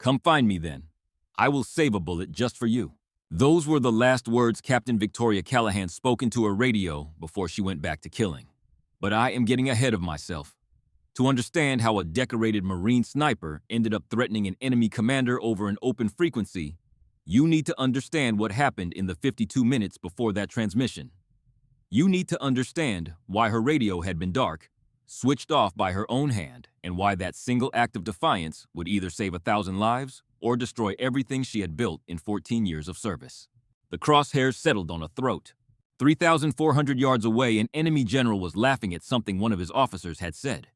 Come find me then. I will save a bullet just for you. Those were the last words Captain Victoria Callahan spoke into her radio before she went back to killing. But I am getting ahead of myself. To understand how a decorated Marine sniper ended up threatening an enemy commander over an open frequency, you need to understand what happened in the 52 minutes before that transmission. You need to understand why her radio had been dark, switched off by her own hand, and why that single act of defiance would either save 1,000 lives or destroy everything she had built in 14 years of service. The crosshairs settled on a throat. 3,400 yards away, an enemy general was laughing at something one of his officers had said.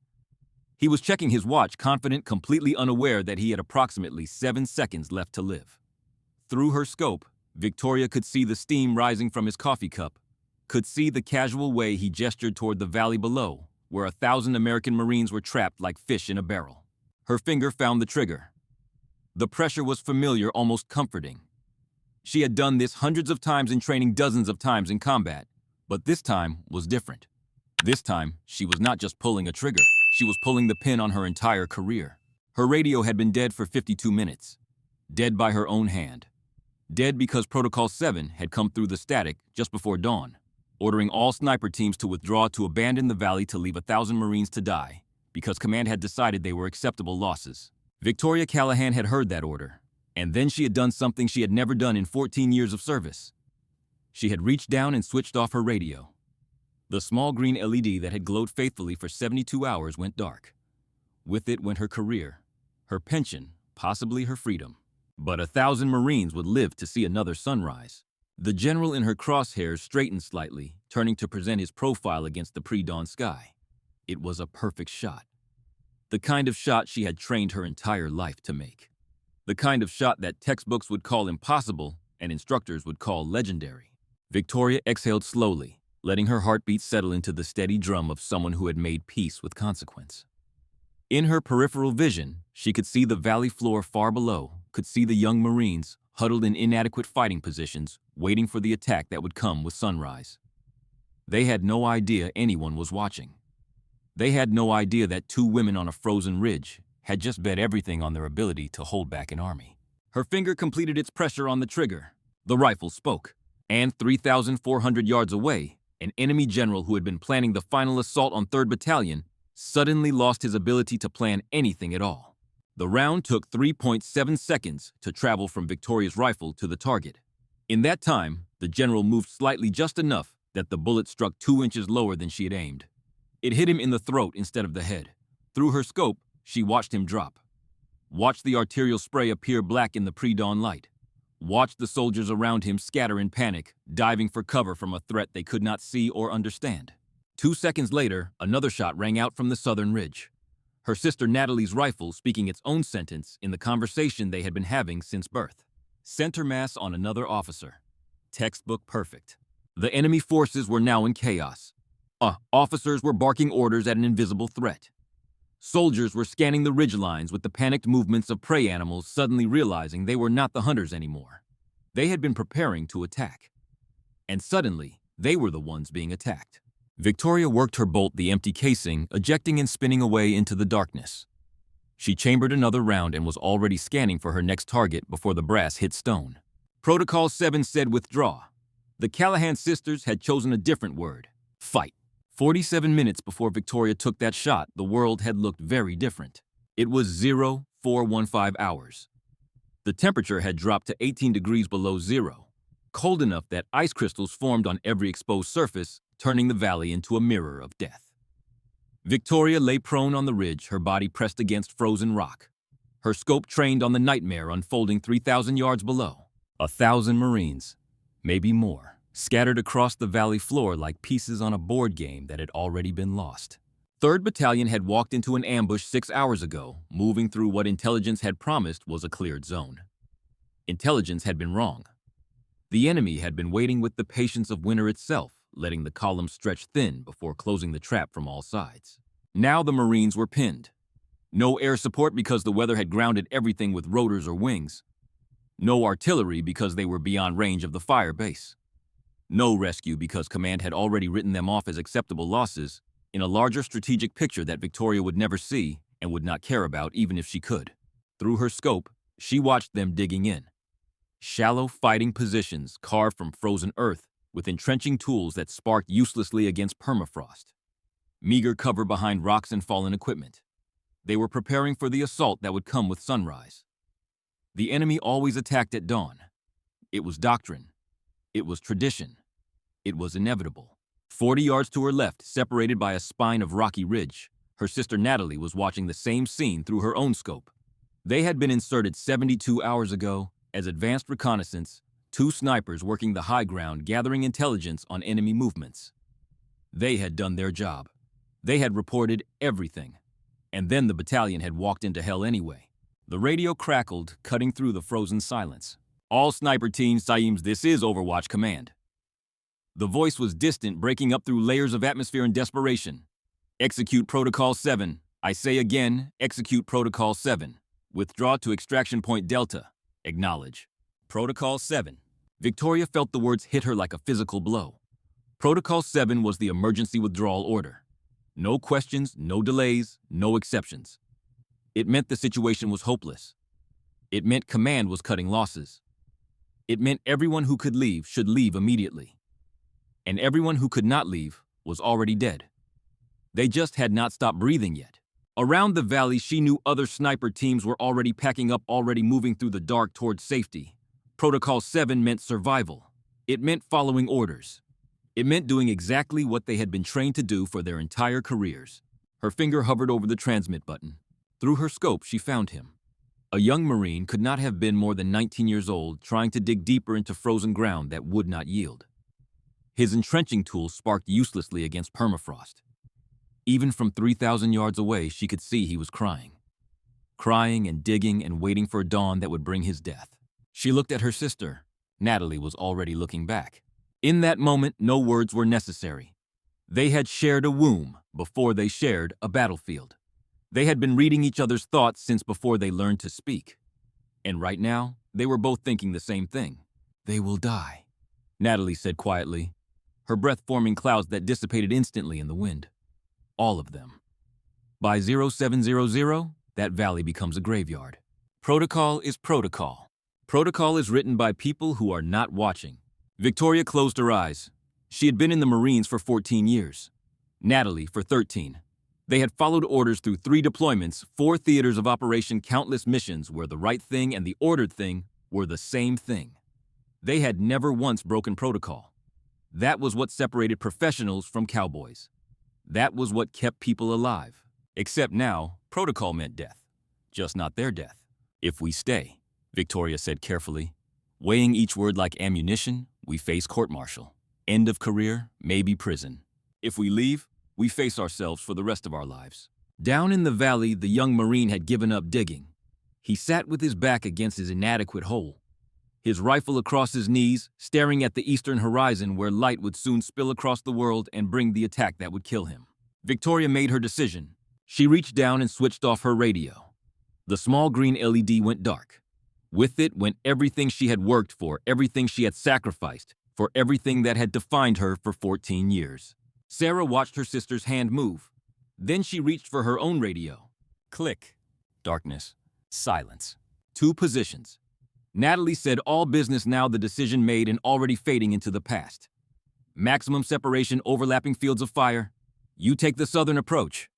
He was checking his watch, confident, completely unaware that he had approximately 7 seconds left to live. Through her scope, Victoria could see the steam rising from his coffee cup, could see the casual way he gestured toward the valley below, where 1,000 American Marines were trapped like fish in a barrel. Her finger found the trigger. The pressure was familiar, almost comforting. She had done this hundreds of times in training, dozens of times in combat, but this time was different. This time, she was not just pulling a trigger, she was pulling the pin on her entire career. Her radio had been dead for 52 minutes. Dead by her own hand. Dead because Protocol 7 had come through the static just before dawn, ordering all sniper teams to withdraw, to abandon the valley, to leave 1,000 Marines to die, because command had decided they were acceptable losses. Victoria Callahan had heard that order, and then she had done something she had never done in 14 years of service. She had reached down and switched off her radio. The small green LED that had glowed faithfully for 72 hours went dark. With it went her career, her pension, possibly her freedom. But 1,000 Marines would live to see another sunrise. The general in her crosshairs straightened slightly, turning to present his profile against the pre-dawn sky. It was a perfect shot. The kind of shot she had trained her entire life to make. The kind of shot that textbooks would call impossible and instructors would call legendary. Victoria exhaled slowly, letting her heartbeat settle into the steady drum of someone who had made peace with consequence. In her peripheral vision, she could see the valley floor far below, could see the young Marines huddled in inadequate fighting positions, waiting for the attack that would come with sunrise. They had no idea anyone was watching. They had no idea that 2 women on a frozen ridge had just bet everything on their ability to hold back an army. Her finger completed its pressure on the trigger. The rifle spoke, and 3,400 yards away, an enemy general who had been planning the final assault on 3rd Battalion suddenly lost his ability to plan anything at all. The round took 3.7 seconds to travel from Victoria's rifle to the target. In that time, the general moved slightly, just enough that the bullet struck 2 inches lower than she had aimed. It hit him in the throat instead of the head. Through her scope, she watched him drop. Watched the arterial spray appear black in the pre-dawn light. Watched the soldiers around him scatter in panic, diving for cover from a threat they could not see or understand. 2 seconds later, another shot rang out from the southern ridge. Her sister Natalie's rifle speaking its own sentence in the conversation they had been having since birth. Center mass on another officer. Textbook perfect. The enemy forces were now in chaos. Officers were barking orders at an invisible threat. Soldiers were scanning the ridgelines with the panicked movements of prey animals, suddenly realizing they were not the hunters anymore. They had been preparing to attack. And suddenly, they were the ones being attacked. Victoria worked her bolt, the empty casing, ejecting and spinning away into the darkness. She chambered another round and was already scanning for her next target before the brass hit stone. Protocol 7 said withdraw. The Callahan sisters had chosen a different word: fight. 47 minutes before Victoria took that shot, the world had looked very different. It was 0415 hours. The temperature had dropped to 18 degrees below zero, cold enough that ice crystals formed on every exposed surface, turning the valley into a mirror of death. Victoria lay prone on the ridge, her body pressed against frozen rock. Her scope trained on the nightmare unfolding 3,000 yards below. 1,000 Marines, maybe more, scattered across the valley floor like pieces on a board game that had already been lost. 3rd Battalion had walked into an ambush 6 hours ago, moving through what intelligence had promised was a cleared zone. Intelligence had been wrong. The enemy had been waiting with the patience of winter itself, letting the column stretch thin before closing the trap from all sides. Now the Marines were pinned. No air support because the weather had grounded everything with rotors or wings. No artillery because they were beyond range of the fire base. No rescue because command had already written them off as acceptable losses in a larger strategic picture that Victoria would never see and would not care about even if she could. Through her scope, She watched them digging in. Shallow fighting positions carved from frozen earth with entrenching tools that sparked uselessly against permafrost. Meager cover behind rocks and fallen equipment. They were preparing for the assault that would come with sunrise. The enemy always attacked at dawn. It was doctrine. It was tradition. It was inevitable. 40 yards to her left, separated by a spine of rocky ridge, her sister Natalie was watching the same scene through her own scope. They had been inserted 72 hours ago as advanced reconnaissance, 2 snipers working the high ground gathering intelligence on enemy movements. They had done their job. They had reported everything. And then the battalion had walked into hell anyway. The radio crackled, cutting through the frozen silence. "All sniper teams, Saims, this is Overwatch Command." The voice was distant, breaking up through layers of atmosphere and desperation. "Execute Protocol 7. I say again, execute Protocol 7. Withdraw to Extraction Point Delta. Acknowledge. Protocol 7. Victoria felt the words hit her like a physical blow. Protocol 7 was the emergency withdrawal order. No questions, no delays, no exceptions. It meant the situation was hopeless. It meant command was cutting losses. It meant everyone who could leave should leave immediately. And everyone who could not leave was already dead. They just had not stopped breathing yet. Around the valley, she knew other sniper teams were already packing up, already moving through the dark towards safety. Protocol 7 meant survival. It meant following orders. It meant doing exactly what they had been trained to do for their entire careers. Her finger hovered over the transmit button. Through her scope, she found him. A young Marine, could not have been more than 19 years old, trying to dig deeper into frozen ground that would not yield. His entrenching tools sparked uselessly against permafrost. Even from 3,000 yards away, she could see he was crying. Crying and digging and waiting for dawn that would bring his death. She looked at her sister. Natalie was already looking back. In that moment, no words were necessary. They had shared a womb before they shared a battlefield. They had been reading each other's thoughts since before they learned to speak. And right now, they were both thinking the same thing. "They will die," Natalie said quietly, her breath forming clouds that dissipated instantly in the wind. All of them. By 0700, that valley becomes a graveyard. Protocol is protocol. Protocol is written by people who are not watching. Victoria closed her eyes. She had been in the Marines for 14 years. Natalie for 13. They had followed orders through 3 deployments, 4 theaters of operation, countless missions where the right thing and the ordered thing were the same thing. They had never once broken protocol. That was what separated professionals from cowboys. That was what kept people alive. Except now, protocol meant death. Just not their death. "If we stay," Victoria said carefully, weighing each word like ammunition, "we face court-martial. End of career, maybe prison. If we leave, we face ourselves for the rest of our lives." Down in the valley, the young Marine had given up digging. He sat with his back against his inadequate hole, his rifle across his knees, staring at the eastern horizon where light would soon spill across the world and bring the attack that would kill him. Victoria made her decision. She reached down and switched off her radio. The small green LED went dark. With it went everything she had worked for, everything she had sacrificed, for everything that had defined her for 14 years. Sarah watched her sister's hand move. Then she reached for her own radio. Click. Darkness. Silence. 2 positions. Natalie said, "All business now, the decision made and already fading into the past. Maximum separation, overlapping fields of fire. You take the southern approach.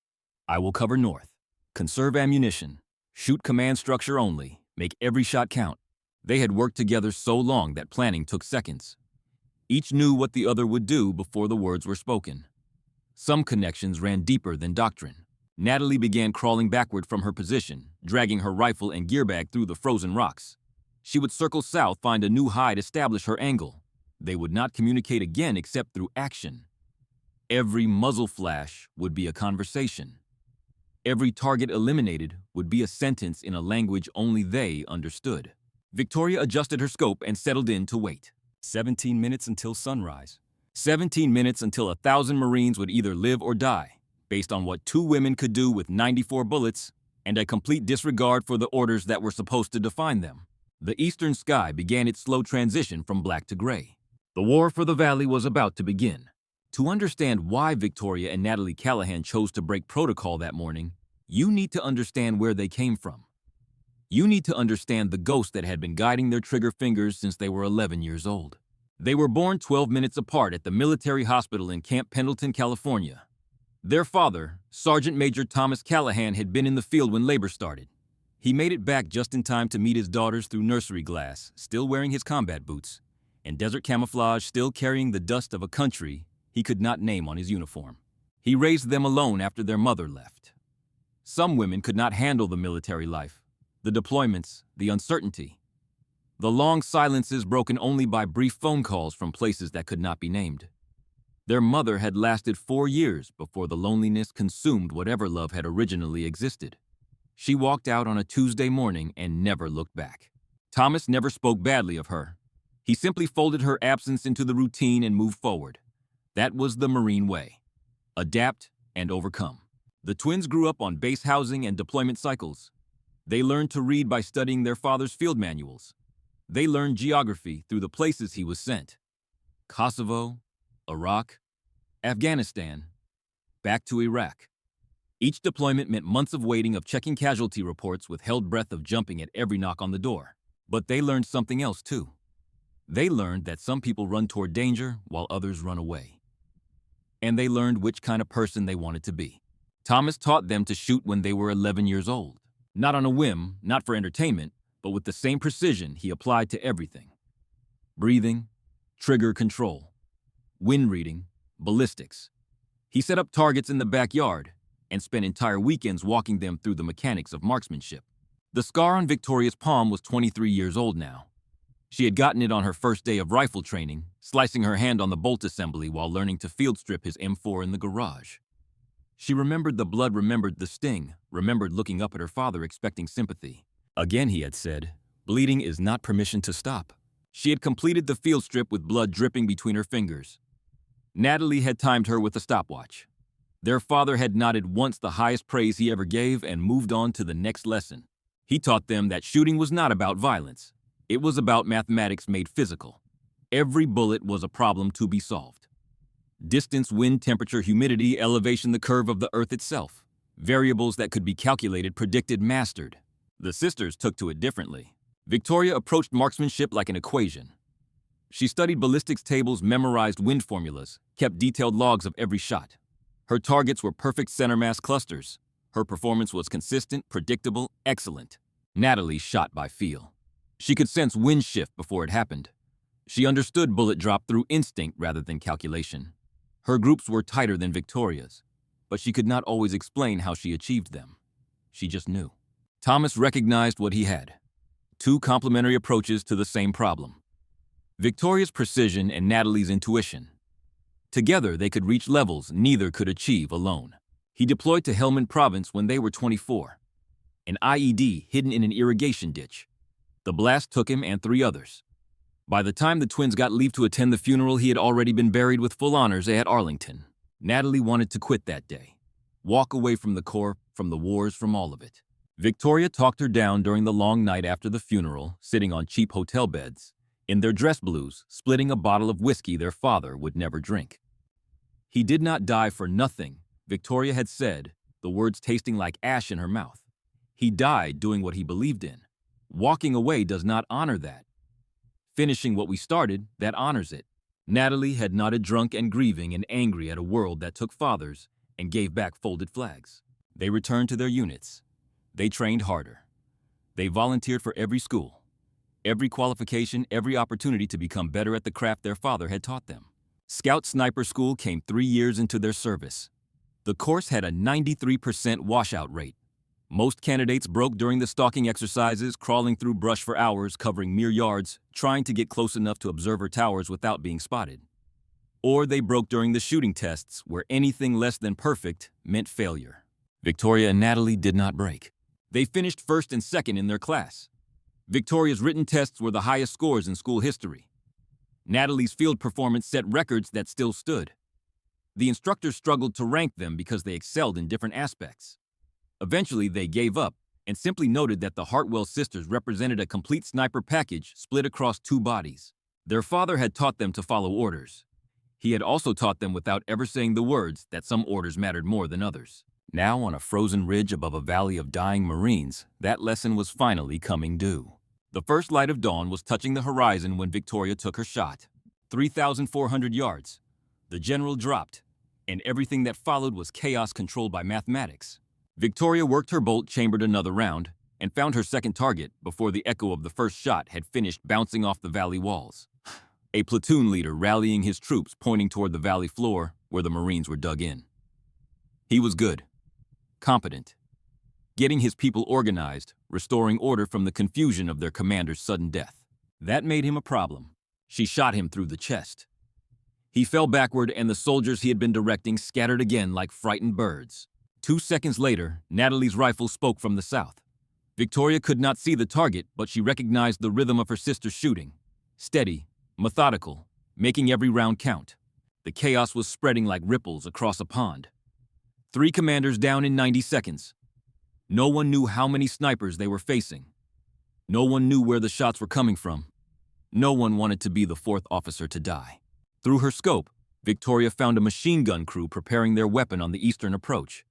I will cover north. Conserve ammunition. Shoot command structure only. Make every shot count." They had worked together so long that planning took seconds. Each knew what the other would do before the words were spoken. Some connections ran deeper than doctrine. Natalie began crawling backward from her position, dragging her rifle and gear bag through the frozen rocks. She would circle south, find a new hide, establish her angle. They would not communicate again except through action. Every muzzle flash would be a conversation. Every target eliminated would be a sentence in a language only they understood. Victoria adjusted her scope and settled in to wait. 17 minutes until sunrise. 17 minutes until 1,000 Marines would either live or die, based on what 2 women could do with 94 bullets and a complete disregard for the orders that were supposed to define them. The eastern sky began its slow transition from black to gray. The war for the valley was about to begin. To understand why Victoria and Natalie Callahan chose to break protocol that morning, you need to understand where they came from. You need to understand the ghost that had been guiding their trigger fingers since they were 11 years old. They were born 12 minutes apart at the military hospital in Camp Pendleton, California. Their father, Sergeant Major Thomas Callahan, had been in the field when labor started. He made it back just in time to meet his daughters through nursery glass, still wearing his combat boots, and desert camouflage, still carrying the dust of a country he could not name on his uniform. He raised them alone after their mother left. Some women could not handle the military life, the deployments, the uncertainty. The long silences broken only by brief phone calls from places that could not be named. Their mother had lasted 4 years before the loneliness consumed whatever love had originally existed. She walked out on a Tuesday morning and never looked back. Thomas never spoke badly of her. He simply folded her absence into the routine and moved forward. That was the Marine way. Adapt and overcome. The twins grew up on base housing and deployment cycles. They learned to read by studying their father's field manuals. They learned geography through the places he was sent. Kosovo, Iraq, Afghanistan, back to Iraq. Each deployment meant months of waiting, of checking casualty reports with held breath, of jumping at every knock on the door. But they learned something else too. They learned that some people run toward danger while others run away. And they learned which kind of person they wanted to be. Thomas taught them to shoot when they were 11 years old. Not on a whim, not for entertainment, but with the same precision he applied to everything. Breathing, trigger control, wind reading, ballistics. He set up targets in the backyard and spent entire weekends walking them through the mechanics of marksmanship. The scar on Victoria's palm was 23 years old now. She had gotten it on her first day of rifle training, slicing her hand on the bolt assembly while learning to field strip his M4 in the garage. She remembered the blood, remembered the sting, remembered looking up at her father expecting sympathy. Again, he had said, bleeding is not permission to stop. She had completed the field strip with blood dripping between her fingers. Natalie had timed her with a stopwatch. Their father had nodded once, the highest praise he ever gave, and moved on to the next lesson. He taught them that shooting was not about violence. It was about mathematics made physical. Every bullet was a problem to be solved. Distance, wind, temperature, humidity, elevation, the curve of the earth itself. Variables that could be calculated, predicted, mastered. The sisters took to it differently. Victoria approached marksmanship like an equation. She studied ballistics tables, memorized wind formulas, kept detailed logs of every shot. Her targets were perfect center mass clusters. Her performance was consistent, predictable, excellent. Natalie shot by feel. She could sense wind shift before it happened. She understood bullet drop through instinct rather than calculation. Her groups were tighter than Victoria's, but she could not always explain how she achieved them. She just knew. Thomas recognized what he had. 2 complementary approaches to the same problem. Victoria's precision and Natalie's intuition. Together, they could reach levels neither could achieve alone. He deployed to Helmand Province when they were 24. An IED hidden in an irrigation ditch. The blast took him and 3 others. By the time the twins got leave to attend the funeral, he had already been buried with full honors at Arlington. Natalie wanted to quit that day. Walk away from the Corps, from the wars, from all of it. Victoria talked her down during the long night after the funeral, sitting on cheap hotel beds, in their dress blues, splitting a bottle of whiskey their father would never drink. He did not die for nothing, Victoria had said, the words tasting like ash in her mouth. He died doing what he believed in. Walking away does not honor that. Finishing what we started, that honors it. Natalie had nodded, drunk and grieving and angry at a world that took fathers and gave back folded flags. They returned to their units. They trained harder. They volunteered for every school, every qualification, every opportunity to become better at the craft their father had taught them. Scout Sniper School came 3 years into their service. The course had a 93% washout rate. Most candidates broke during the stalking exercises, crawling through brush for hours, covering mere yards, trying to get close enough to observer towers without being spotted. Or they broke during the shooting tests, where anything less than perfect meant failure. Victoria and Natalie did not break. They finished first and second in their class. Victoria's written tests were the highest scores in school history. Natalie's field performance set records that still stood. The instructors struggled to rank them because they excelled in different aspects. Eventually, they gave up and simply noted that the Hartwell sisters represented a complete sniper package split across 2 bodies. Their father had taught them to follow orders. He had also taught them without ever saying the words that some orders mattered more than others. Now on a frozen ridge above a valley of dying Marines, that lesson was finally coming due. The first light of dawn was touching the horizon when Victoria took her shot. 3,400 yards. The general dropped, and everything that followed was chaos controlled by mathematics. Victoria worked her bolt, chambered another round, and found her second target before the echo of the first shot had finished bouncing off the valley walls. A platoon leader rallying his troops, pointing toward the valley floor where the Marines were dug in. He was good, competent, getting his people organized, restoring order from the confusion of their commander's sudden death. That made him a problem. She shot him through the chest. He fell backward, and the soldiers he had been directing scattered again like frightened birds. 2 seconds later, Natalie's rifle spoke from the south. Victoria could not see the target, but she recognized the rhythm of her sister's shooting. Steady, methodical, making every round count. The chaos was spreading like ripples across a pond. 3 commanders down in 90 seconds. No one knew how many snipers they were facing. No one knew where the shots were coming from. No one wanted to be the 4th officer to die. Through her scope, Victoria found a machine gun crew preparing their weapon on the eastern approach.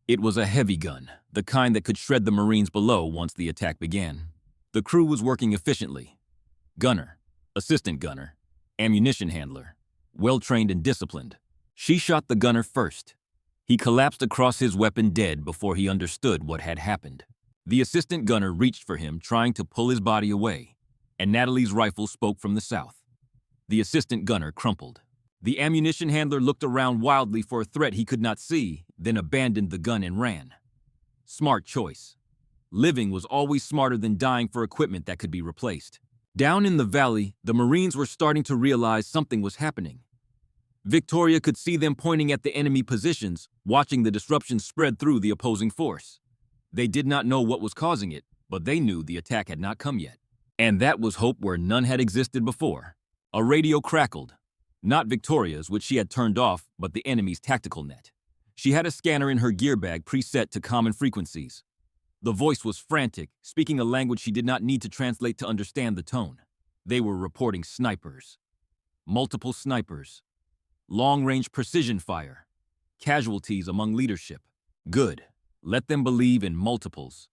It was a heavy gun, the kind that could shred the Marines below once the attack began. The crew was working efficiently. Gunner, assistant gunner, ammunition handler, well-trained and disciplined. She shot the gunner first. He collapsed across his weapon dead before he understood what had happened. The assistant gunner reached for him, trying to pull his body away, and Natalie's rifle spoke from the south. The assistant gunner crumpled. The ammunition handler looked around wildly for a threat he could not see, then abandoned the gun and ran. Smart choice. Living was always smarter than dying for equipment that could be replaced. Down in the valley, the Marines were starting to realize something was happening. Victoria could see them pointing at the enemy positions, watching the disruption spread through the opposing force. They did not know what was causing it, but they knew the attack had not come yet. And that was hope where none had existed before. A radio crackled. Not Victoria's, which she had turned off, but the enemy's tactical net. She had a scanner in her gear bag preset to common frequencies. The voice was frantic, speaking a language she did not need to translate to understand the tone. They were reporting snipers. Multiple snipers. Long-range precision fire. Casualties among leadership. Good. Let them believe in multiples.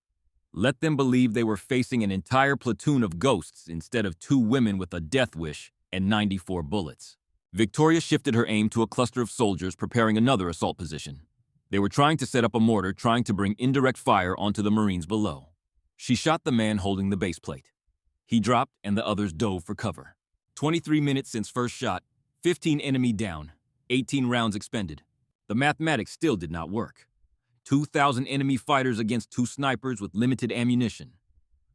Let them believe they were facing an entire platoon of ghosts instead of 2 women with a death wish and 94 bullets. Victoria shifted her aim to a cluster of soldiers preparing another assault position. They were trying to set up a mortar, trying to bring indirect fire onto the Marines below. She shot the man holding the base plate. He dropped, and the others dove for cover. 23 minutes since first shot, 15 enemy down, 18 rounds expended. The mathematics still did not work. 2,000 enemy fighters against 2 snipers with limited ammunition.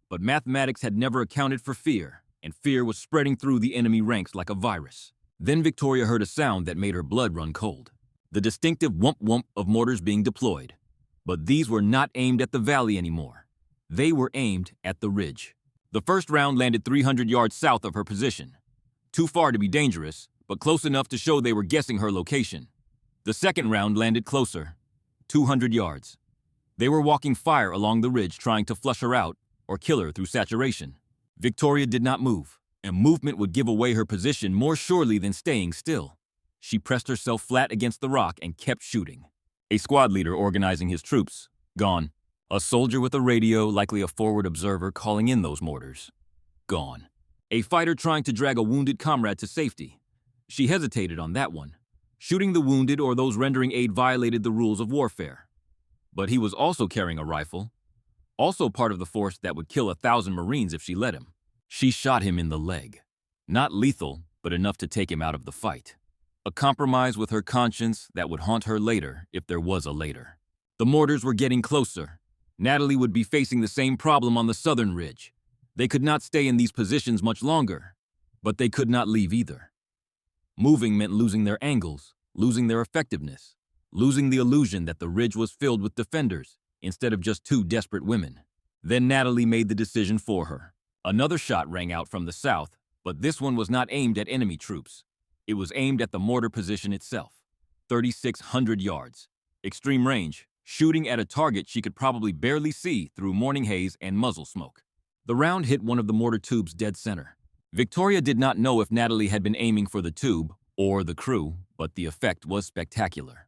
But mathematics had never accounted for fear, and fear was spreading through the enemy ranks like a virus. Then Victoria heard a sound that made her blood run cold. The distinctive whump-whump of mortars being deployed. But these were not aimed at the valley anymore. They were aimed at the ridge. The first round landed 300 yards south of her position. Too far to be dangerous, but close enough to show they were guessing her location. The second round landed closer, 200 yards. They were walking fire along the ridge, trying to flush her out or kill her through saturation. Victoria did not move, and movement would give away her position more surely than staying still. She pressed herself flat against the rock and kept shooting. A squad leader organizing his troops, gone. A soldier with a radio, likely a forward observer, calling in those mortars, gone. A fighter trying to drag a wounded comrade to safety. She hesitated on that one. Shooting the wounded or those rendering aid violated the rules of warfare. But he was also carrying a rifle, also part of the force that would kill 1,000 Marines if she let him. She shot him in the leg. Not lethal, but enough to take him out of the fight. A compromise with her conscience that would haunt her later if there was a later. The mortars were getting closer. Natalie would be facing the same problem on the southern ridge. They could not stay in these positions much longer, but they could not leave either. Moving meant losing their angles, losing their effectiveness, losing the illusion that the ridge was filled with defenders instead of just 2 desperate women. Then Natalie made the decision for her. Another shot rang out from the south, but this one was not aimed at enemy troops. It was aimed at the mortar position itself. 3,600 yards. Extreme range, shooting at a target she could probably barely see through morning haze and muzzle smoke. The round hit one of the mortar tubes dead center. Victoria did not know if Natalie had been aiming for the tube or the crew, but the effect was spectacular.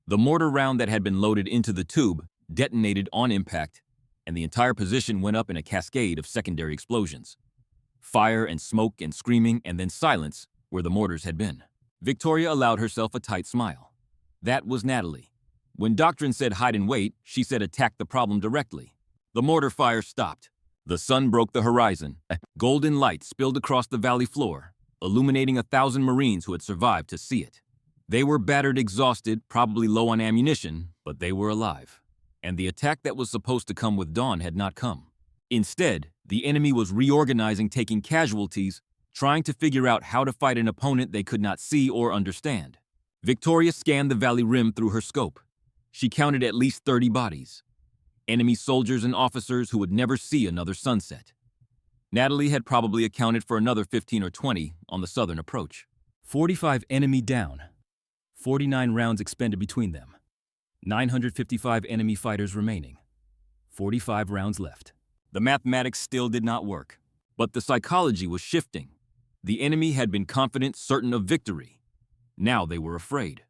The mortar round that had been loaded into the tube detonated on impact, and the entire position went up in a cascade of secondary explosions. Fire and smoke and screaming and then silence where the mortars had been. Victoria allowed herself a tight smile. That was Natalie. When Doctrine said hide and wait, she said attack the problem directly. The mortar fire stopped. The sun broke the horizon. Golden light spilled across the valley floor, illuminating 1,000 Marines who had survived to see it. They were battered, exhausted, probably low on ammunition, but they were alive. And the attack that was supposed to come with dawn had not come. Instead, the enemy was reorganizing, taking casualties, trying to figure out how to fight an opponent they could not see or understand. Victoria scanned the valley rim through her scope. She counted at least 30 bodies. Enemy soldiers and officers who would never see another sunset. Natalie had probably accounted for another 15 or 20 on the southern approach. 45 enemy down. 49 rounds expended between them. 955 enemy fighters remaining. 45 rounds left. The mathematics still did not work, but the psychology was shifting. The enemy had been confident, certain of victory. Now they were afraid.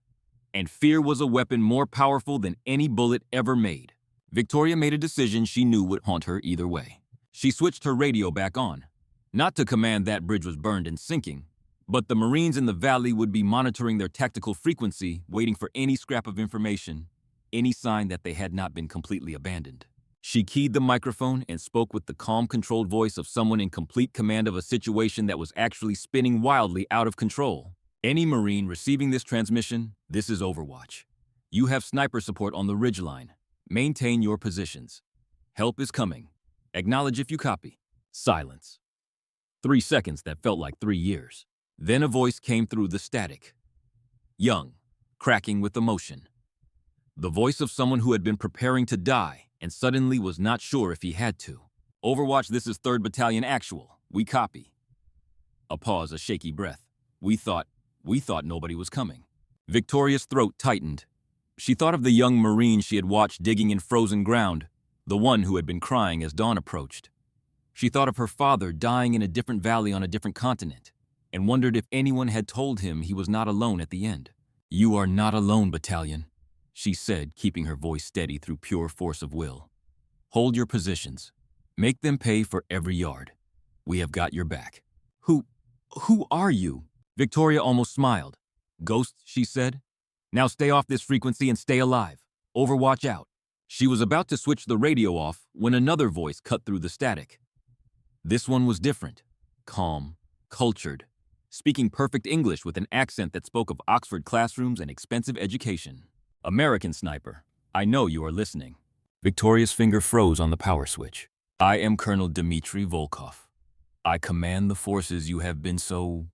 And fear was a weapon more powerful than any bullet ever made. Victoria made a decision she knew would haunt her either way. She switched her radio back on. Not to command that bridge was burned and sinking, but the Marines in the valley would be monitoring their tactical frequency, waiting for any scrap of information, any sign that they had not been completely abandoned. She keyed the microphone and spoke with the calm, controlled voice of someone in complete command of a situation that was actually spinning wildly out of control. Any Marine receiving this transmission, this is Overwatch. You have sniper support on the ridgeline. Maintain your positions. Help is coming. Acknowledge if you copy. Silence. 3 seconds that felt like 3 years. Then a voice came through the static. Young, cracking with emotion. The voice of someone who had been preparing to die and suddenly was not sure if he had to. Overwatch, this is 3rd Battalion Actual. We copy. A pause, a shaky breath. We thought nobody was coming. Victoria's throat tightened. She thought of the young Marine she had watched digging in frozen ground, the one who had been crying as dawn approached. She thought of her father dying in a different valley on a different continent, and wondered if anyone had told him he was not alone at the end. You are not alone, Battalion, she said, keeping her voice steady through pure force of will. Hold your positions. Make them pay for every yard. We have got your back. Who are you? Victoria almost smiled. Ghosts, she said. Now stay off this frequency and stay alive. Overwatch out. She was about to switch the radio off when another voice cut through the static. This one was different. Calm, cultured, speaking perfect English with an accent that spoke of Oxford classrooms and expensive education. American sniper, I know you are listening. Victoria's finger froze on the power switch. I am Colonel Dmitry Volkov. I command the forces you have been so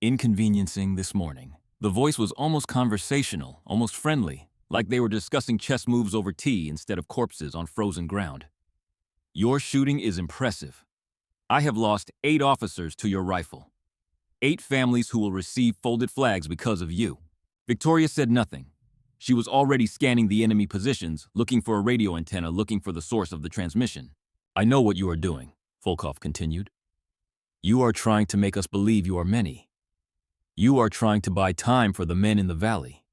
inconveniencing this morning. The voice was almost conversational, almost friendly, like they were discussing chess moves over tea instead of corpses on frozen ground. Your shooting is impressive. I have lost 8 officers to your rifle. 8 families who will receive folded flags because of you. Victoria said nothing. She was already scanning the enemy positions, looking for a radio antenna, looking for the source of the transmission. I know what you are doing, Volkov continued. You are trying to make us believe you are many. You are trying to buy time for the men in the valley.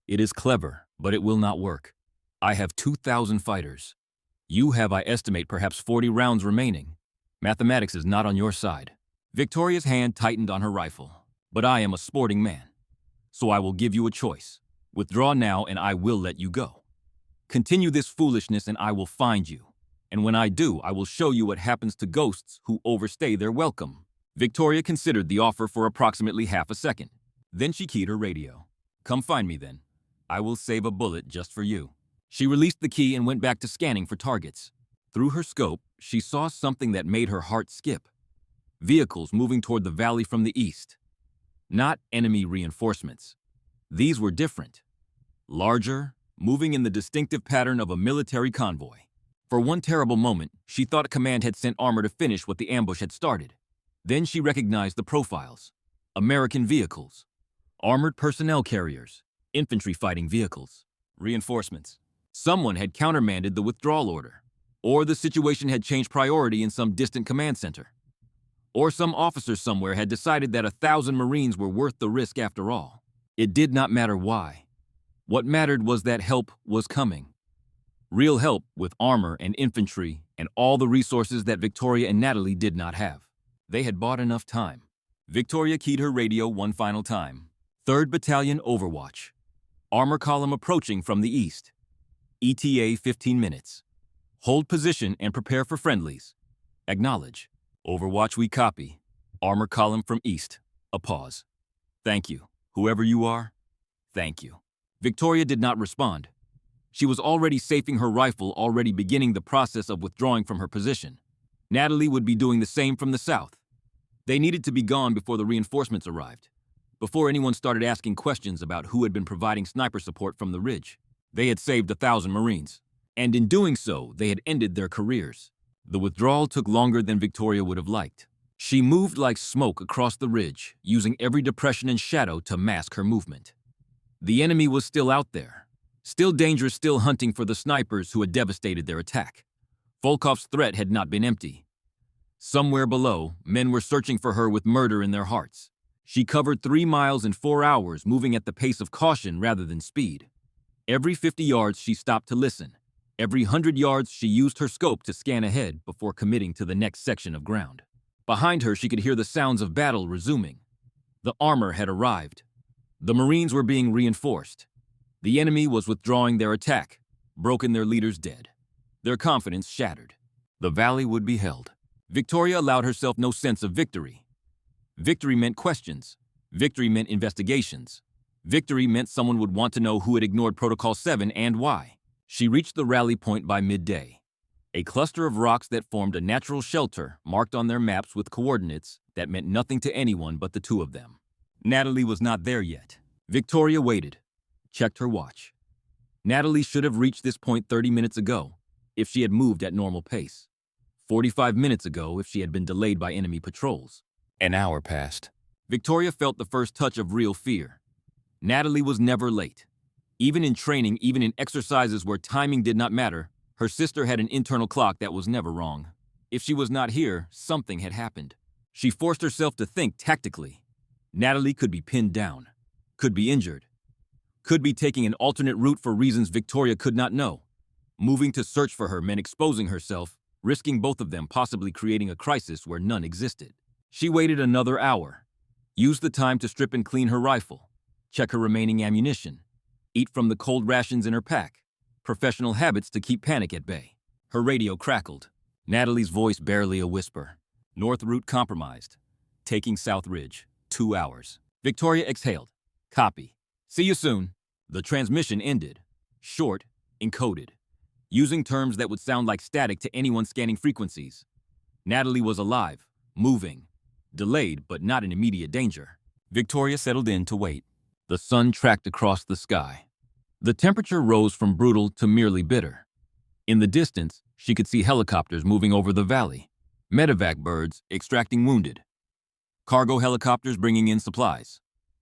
It is clever, but it will not work. I have 2,000 fighters. You have, I estimate, perhaps 40 rounds remaining. Mathematics is not on your side. Victoria's hand tightened on her rifle. But I am a sporting man. So I will give you a choice. Withdraw now and I will let you go. Continue this foolishness and I will find you. And when I do, I will show you what happens to ghosts who overstay their welcome. Victoria considered the offer for approximately half a second. Then she keyed her radio. Come find me then. I will save a bullet just for you. She released the key and went back to scanning for targets. Through her scope, she saw something that made her heart skip. Vehicles moving toward the valley from the east. Not enemy reinforcements. These were different. Larger, moving in the distinctive pattern of a military convoy. For one terrible moment, she thought command had sent armor to finish what the ambush had started. Then she recognized the profiles. American vehicles. Armored personnel carriers. Infantry fighting vehicles. Reinforcements. Someone had countermanded the withdrawal order. Or the situation had changed priority in some distant command center. Or some officer somewhere had decided that 1,000 Marines were worth the risk after all. It did not matter why. What mattered was that help was coming. Real help with armor and infantry and all the resources that Victoria and Natalie did not have. They had bought enough time. Victoria keyed her radio one final time. 3rd Battalion Overwatch. Armor column approaching from the east. ETA 15 minutes. Hold position and prepare for friendlies. Acknowledge. Overwatch we copy. Armor column from east. A pause. Thank you. Whoever you are, thank you. Victoria did not respond. She was already safing her rifle, already beginning the process of withdrawing from her position. Natalie would be doing the same from the south. They needed to be gone before the reinforcements arrived, before anyone started asking questions about who had been providing sniper support from the ridge. They had saved 1,000 Marines, and in doing so, they had ended their careers. The withdrawal took longer than Victoria would have liked. She moved like smoke across the ridge, using every depression and shadow to mask her movement. The enemy was still out there, still dangerous, still hunting for the snipers who had devastated their attack. Volkov's threat had not been empty. Somewhere below, men were searching for her with murder in their hearts. She covered 3 miles in 4 hours, moving at the pace of caution rather than speed. Every 50 yards, she stopped to listen. Every 100 yards, she used her scope to scan ahead before committing to the next section of ground. Behind her, she could hear the sounds of battle resuming. The armor had arrived. The Marines were being reinforced. The enemy was withdrawing their attack, broken, their leaders dead. Their confidence shattered. The valley would be held. Victoria allowed herself no sense of victory. Victory meant questions. Victory meant investigations. Victory meant someone would want to know who had ignored Protocol 7 and why. She reached the rally point by midday. A cluster of rocks that formed a natural shelter marked on their maps with coordinates that meant nothing to anyone but the two of them. Natalie was not there yet. Victoria waited, checked her watch. Natalie should have reached this point 30 minutes ago if she had moved at normal pace. 45 minutes ago if she had been delayed by enemy patrols. An hour passed. Victoria felt the first touch of real fear. Natalie was never late. Even in training, even in exercises where timing did not matter, her sister had an internal clock that was never wrong. If she was not here, something had happened. She forced herself to think tactically. Natalie could be pinned down, could be injured, could be taking an alternate route for reasons Victoria could not know. Moving to search for her meant exposing herself, risking both of them, possibly creating a crisis where none existed. She waited another hour, used the time to strip and clean her rifle, check her remaining ammunition, eat from the cold rations in her pack, professional habits to keep panic at bay. Her radio crackled. Natalie's voice barely a whisper. North route compromised. Taking South Ridge. 2 hours. Victoria exhaled. Copy. See you soon. The transmission ended. Short, encoded. Using terms that would sound like static to anyone scanning frequencies. Natalie was alive, moving, delayed but not in immediate danger. Victoria settled in to wait. The sun tracked across the sky. The temperature rose from brutal to merely bitter. In the distance, she could see helicopters moving over the valley, medevac birds extracting wounded, cargo helicopters bringing in supplies.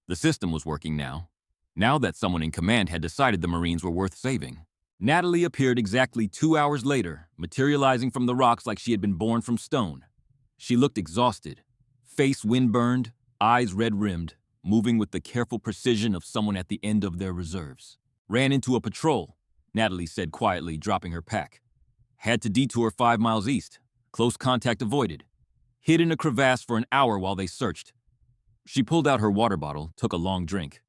The system was working now that someone in command had decided the Marines were worth saving. Natalie appeared exactly 2 hours later, materializing from the rocks like she had been born from stone. She looked exhausted, face wind-burned, eyes red-rimmed, moving with the careful precision of someone at the end of their reserves. Ran into a patrol, Natalie said quietly, dropping her pack. Had to detour 5 miles east. Close contact avoided. Hid in a crevasse for an hour while they searched. She pulled out her water bottle, took a long drink.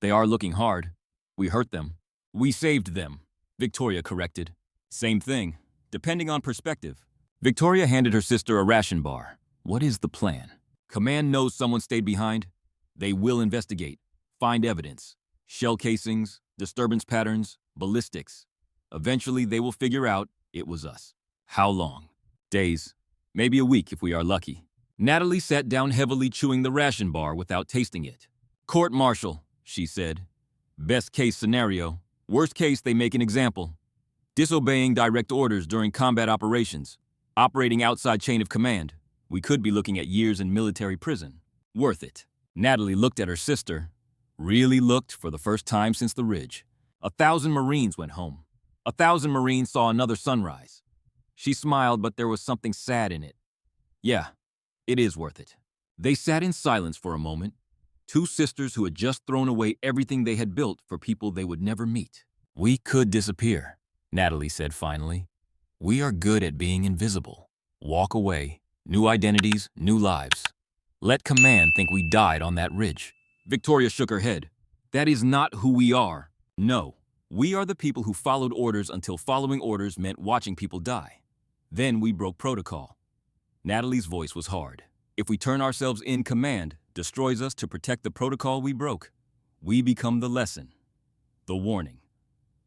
They are looking hard. We hurt them. We saved them, Victoria corrected. Same thing, depending on perspective. Victoria handed her sister a ration bar. What is the plan? Command knows someone stayed behind. They will investigate, find evidence. Shell casings, disturbance patterns, ballistics. Eventually, they will figure out it was us. How long? Days. Maybe a week if we are lucky. Natalie sat down heavily, chewing the ration bar without tasting it. Court-martial, she said. Best case scenario. Worst case, they make an example. Disobeying direct orders during combat operations. Operating outside chain of command. We could be looking at years in military prison. Worth it. Natalie looked at her sister. Really looked for the first time since the Ridge. 1,000 Marines went home. 1,000 Marines saw another sunrise. She smiled, but there was something sad in it. Yeah, it is worth it. They sat in silence for a moment. Two sisters who had just thrown away everything they had built for people they would never meet. "We could disappear," Natalie said finally. "We are good at being invisible. Walk away. New identities, new lives. Let Command think we died on that ridge." Victoria shook her head. "That is not who we are. No. We are the people who followed orders until following orders meant watching people die. Then we broke protocol." Natalie's voice was hard. "If we turn ourselves in, Command destroys us to protect the protocol we broke. We become the lesson, the warning,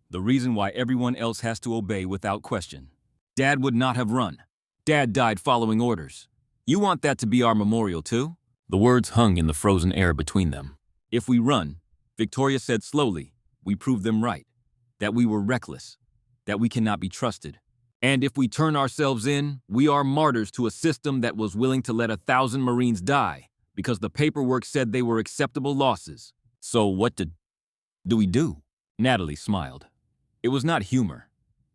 the reason why everyone else has to obey without question. Dad would not have run. Dad died following orders. You want that to be our memorial too?" The words hung in the frozen air between them. "If we run," Victoria said slowly, "we prove them right, that we were reckless, that we cannot be trusted. And if we turn ourselves in, we are martyrs to a system that was willing to let 1,000 Marines die because the paperwork said they were acceptable losses. So what do we do?" Natalie smiled. It was not humor.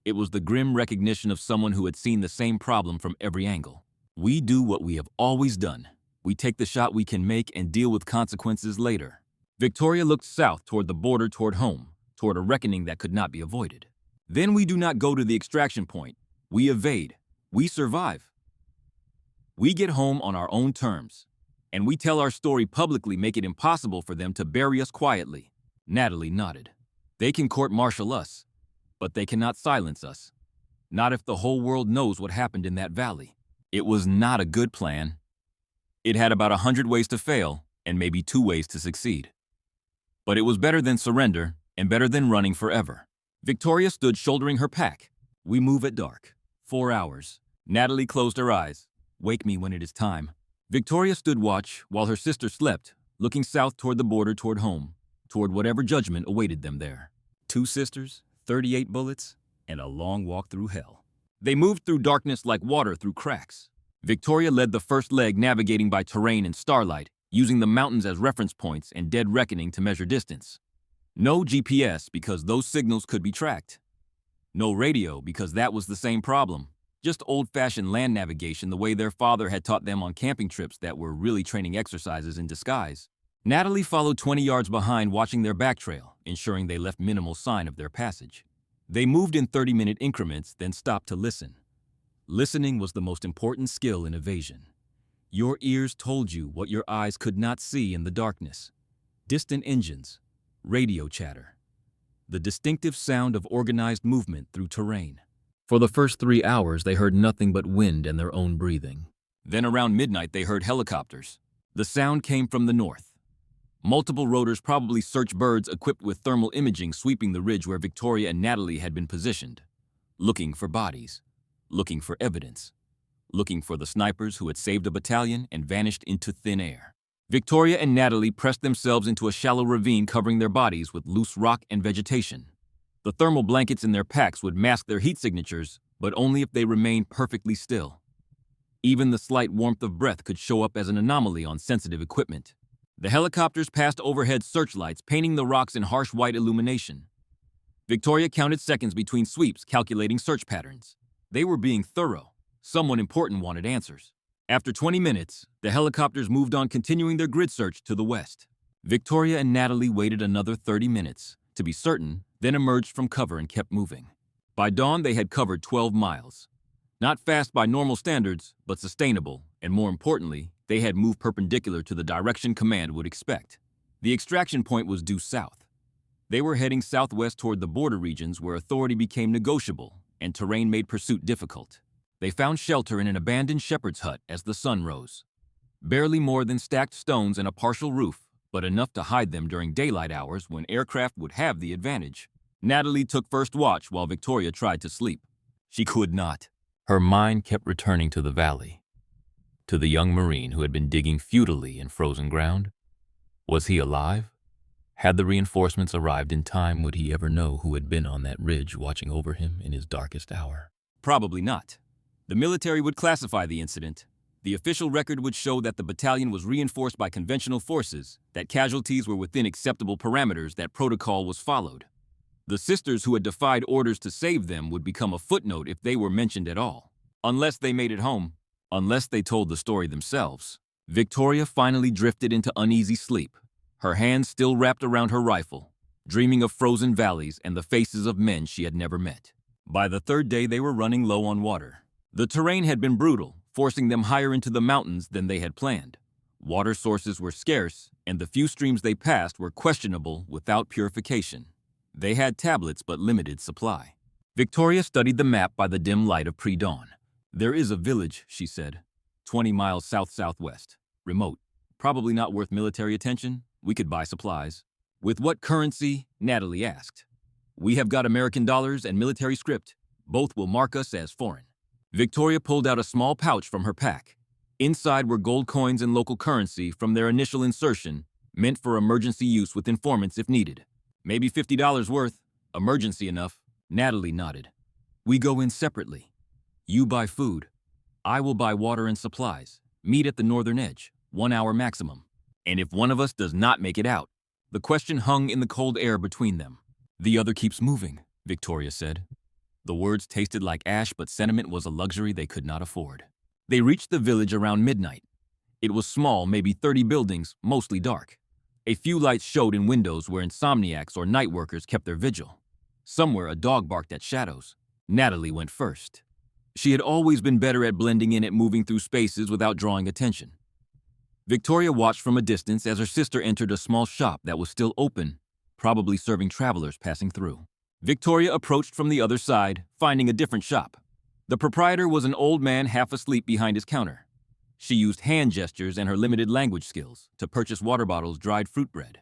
It was the grim recognition of someone who had seen the same problem from every angle. "We do what we have always done. We take the shot we can make and deal with consequences later." Victoria looked south toward the border, toward home, toward a reckoning that could not be avoided. "Then we do not go to the extraction point. We evade. We survive. We get home on our own terms. And we tell our story publicly, make it impossible for them to bury us quietly." Natalie nodded. "They can court-martial us, but they cannot silence us. Not if the whole world knows what happened in that valley." It was not a good plan. It had about 100 ways to fail, and maybe 2 ways to succeed. But it was better than surrender, and better than running forever. Victoria stood shouldering her pack. "We move at dark. 4 hours. Natalie closed her eyes. "Wake me when it is time." Victoria stood watch while her sister slept, looking south toward the border, toward home, toward whatever judgment awaited them there. 2 sisters, 38 bullets, and a long walk through hell. They moved through darkness like water through cracks. Victoria led the first leg, navigating by terrain and starlight, using the mountains as reference points and dead reckoning to measure distance. No GPS, because those signals could be tracked. No radio, because that was the same problem. Just old-fashioned land navigation the way their father had taught them on camping trips that were really training exercises in disguise. Natalie followed 20 yards behind, watching their back trail, ensuring they left minimal sign of their passage. They moved in 30-minute increments, then stopped to listen. Listening was the most important skill in evasion. Your ears told you what your eyes could not see in the darkness. Distant engines, radio chatter, the distinctive sound of organized movement through terrain. For the first 3 hours, they heard nothing but wind and their own breathing. Then around midnight, they heard helicopters. The sound came from the north. Multiple rotors, probably search birds equipped with thermal imaging, sweeping the ridge where Victoria and Natalie had been positioned, looking for bodies, looking for evidence, looking for the snipers who had saved a battalion and vanished into thin air. Victoria and Natalie pressed themselves into a shallow ravine, covering their bodies with loose rock and vegetation. The thermal blankets in their packs would mask their heat signatures, but only if they remained perfectly still. Even the slight warmth of breath could show up as an anomaly on sensitive equipment. The helicopters passed overhead searchlights, painting the rocks in harsh white illumination. Victoria counted seconds between sweeps, calculating search patterns. They were being thorough. Someone important wanted answers. After 20 minutes, the helicopters moved on, continuing their grid search to the west. Victoria and Natalie waited another 30 minutes, to be certain, then emerged from cover and kept moving. By dawn, they had covered 12 miles. Not fast by normal standards, but sustainable, and more importantly, they had moved perpendicular to the direction Command would expect. The extraction point was due south. They were heading southwest toward the border regions where authority became negotiable and terrain made pursuit difficult. They found shelter in an abandoned shepherd's hut as the sun rose. Barely more than stacked stones and a partial roof, but enough to hide them during daylight hours when aircraft would have the advantage. Natalie took first watch while Victoria tried to sleep. She could not. Her mind kept returning to the valley, to the young Marine who had been digging futilely in frozen ground. Was he alive? Had the reinforcements arrived in time? Would he ever know who had been on that ridge watching over him in his darkest hour? Probably not. The military would classify the incident. The official record would show that the battalion was reinforced by conventional forces, that casualties were within acceptable parameters, that protocol was followed. The sisters who had defied orders to save them would become a footnote if they were mentioned at all. Unless they made it home. Unless they told the story themselves. Victoria finally drifted into uneasy sleep. her hands still wrapped around her rifle, dreaming of frozen valleys and the faces of men she had never met. By the third day, they were running low on water. The terrain had been brutal, forcing them higher into the mountains than they had planned. Water sources were scarce, and the few streams they passed were questionable without purification. They had tablets but limited supply. Victoria studied the map by the dim light of pre-dawn. "There is a village," she said, 20 miles south-southwest. Remote. Probably not worth military attention. We could buy supplies. "With what currency?" Natalie asked. "We have got American dollars and military script. Both will mark us as foreign." Victoria pulled out a small pouch from her pack. Inside were gold coins and local currency from their initial insertion, meant for emergency use with informants if needed. "Maybe $50 worth. Emergency enough." Natalie nodded. "We go in separately. You buy food. I will buy water and supplies. Meet at the northern edge, 1 hour maximum. And if one of us does not make it out." The question hung in the cold air between them. "The other keeps moving," Victoria said. The words tasted like ash, but sentiment was a luxury they could not afford. They reached the village around midnight. It was small, maybe 30 buildings, mostly dark. A few lights showed in windows where insomniacs or night workers kept their vigil. Somewhere a dog barked at shadows. Natalie went first. She had always been better at blending in, at moving through spaces without drawing attention. Victoria watched from a distance as her sister entered a small shop that was still open, probably serving travelers passing through. Victoria approached from the other side, finding a different shop. The proprietor was an old man half asleep behind his counter. She used hand gestures and her limited language skills to purchase water bottles, dried fruit bread.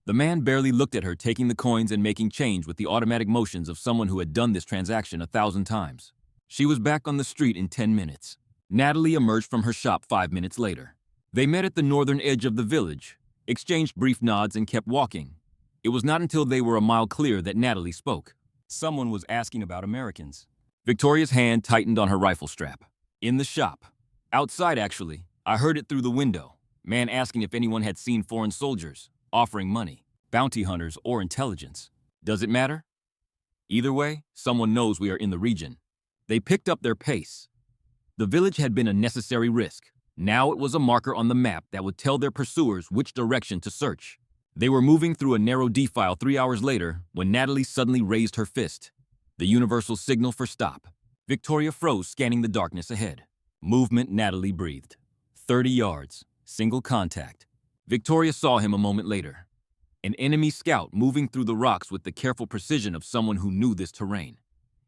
The man barely looked at her, taking the coins and making change with the automatic motions of someone who had done this transaction 1,000 times. She was back on the street in 10 minutes. Natalie emerged from her shop 5 minutes later. They met at the northern edge of the village, exchanged brief nods, and kept walking. It was not until they were a mile clear that Natalie spoke. Someone was asking about Americans. Victoria's hand tightened on her rifle strap. "In the shop. Outside, actually. I heard it through the window. Man asking if anyone had seen foreign soldiers, offering money, bounty hunters, or intelligence. Does it matter? Either way, someone knows we are in the region." They picked up their pace. The village had been a necessary risk. Now it was a marker on the map that would tell their pursuers which direction to search. They were moving through a narrow defile 3 hours later when Natalie suddenly raised her fist. The universal signal for stop. Victoria froze, scanning the darkness ahead. Movement, Natalie breathed. 30 yards. Single contact. Victoria saw him a moment later. An enemy scout moving through the rocks with the careful precision of someone who knew this terrain.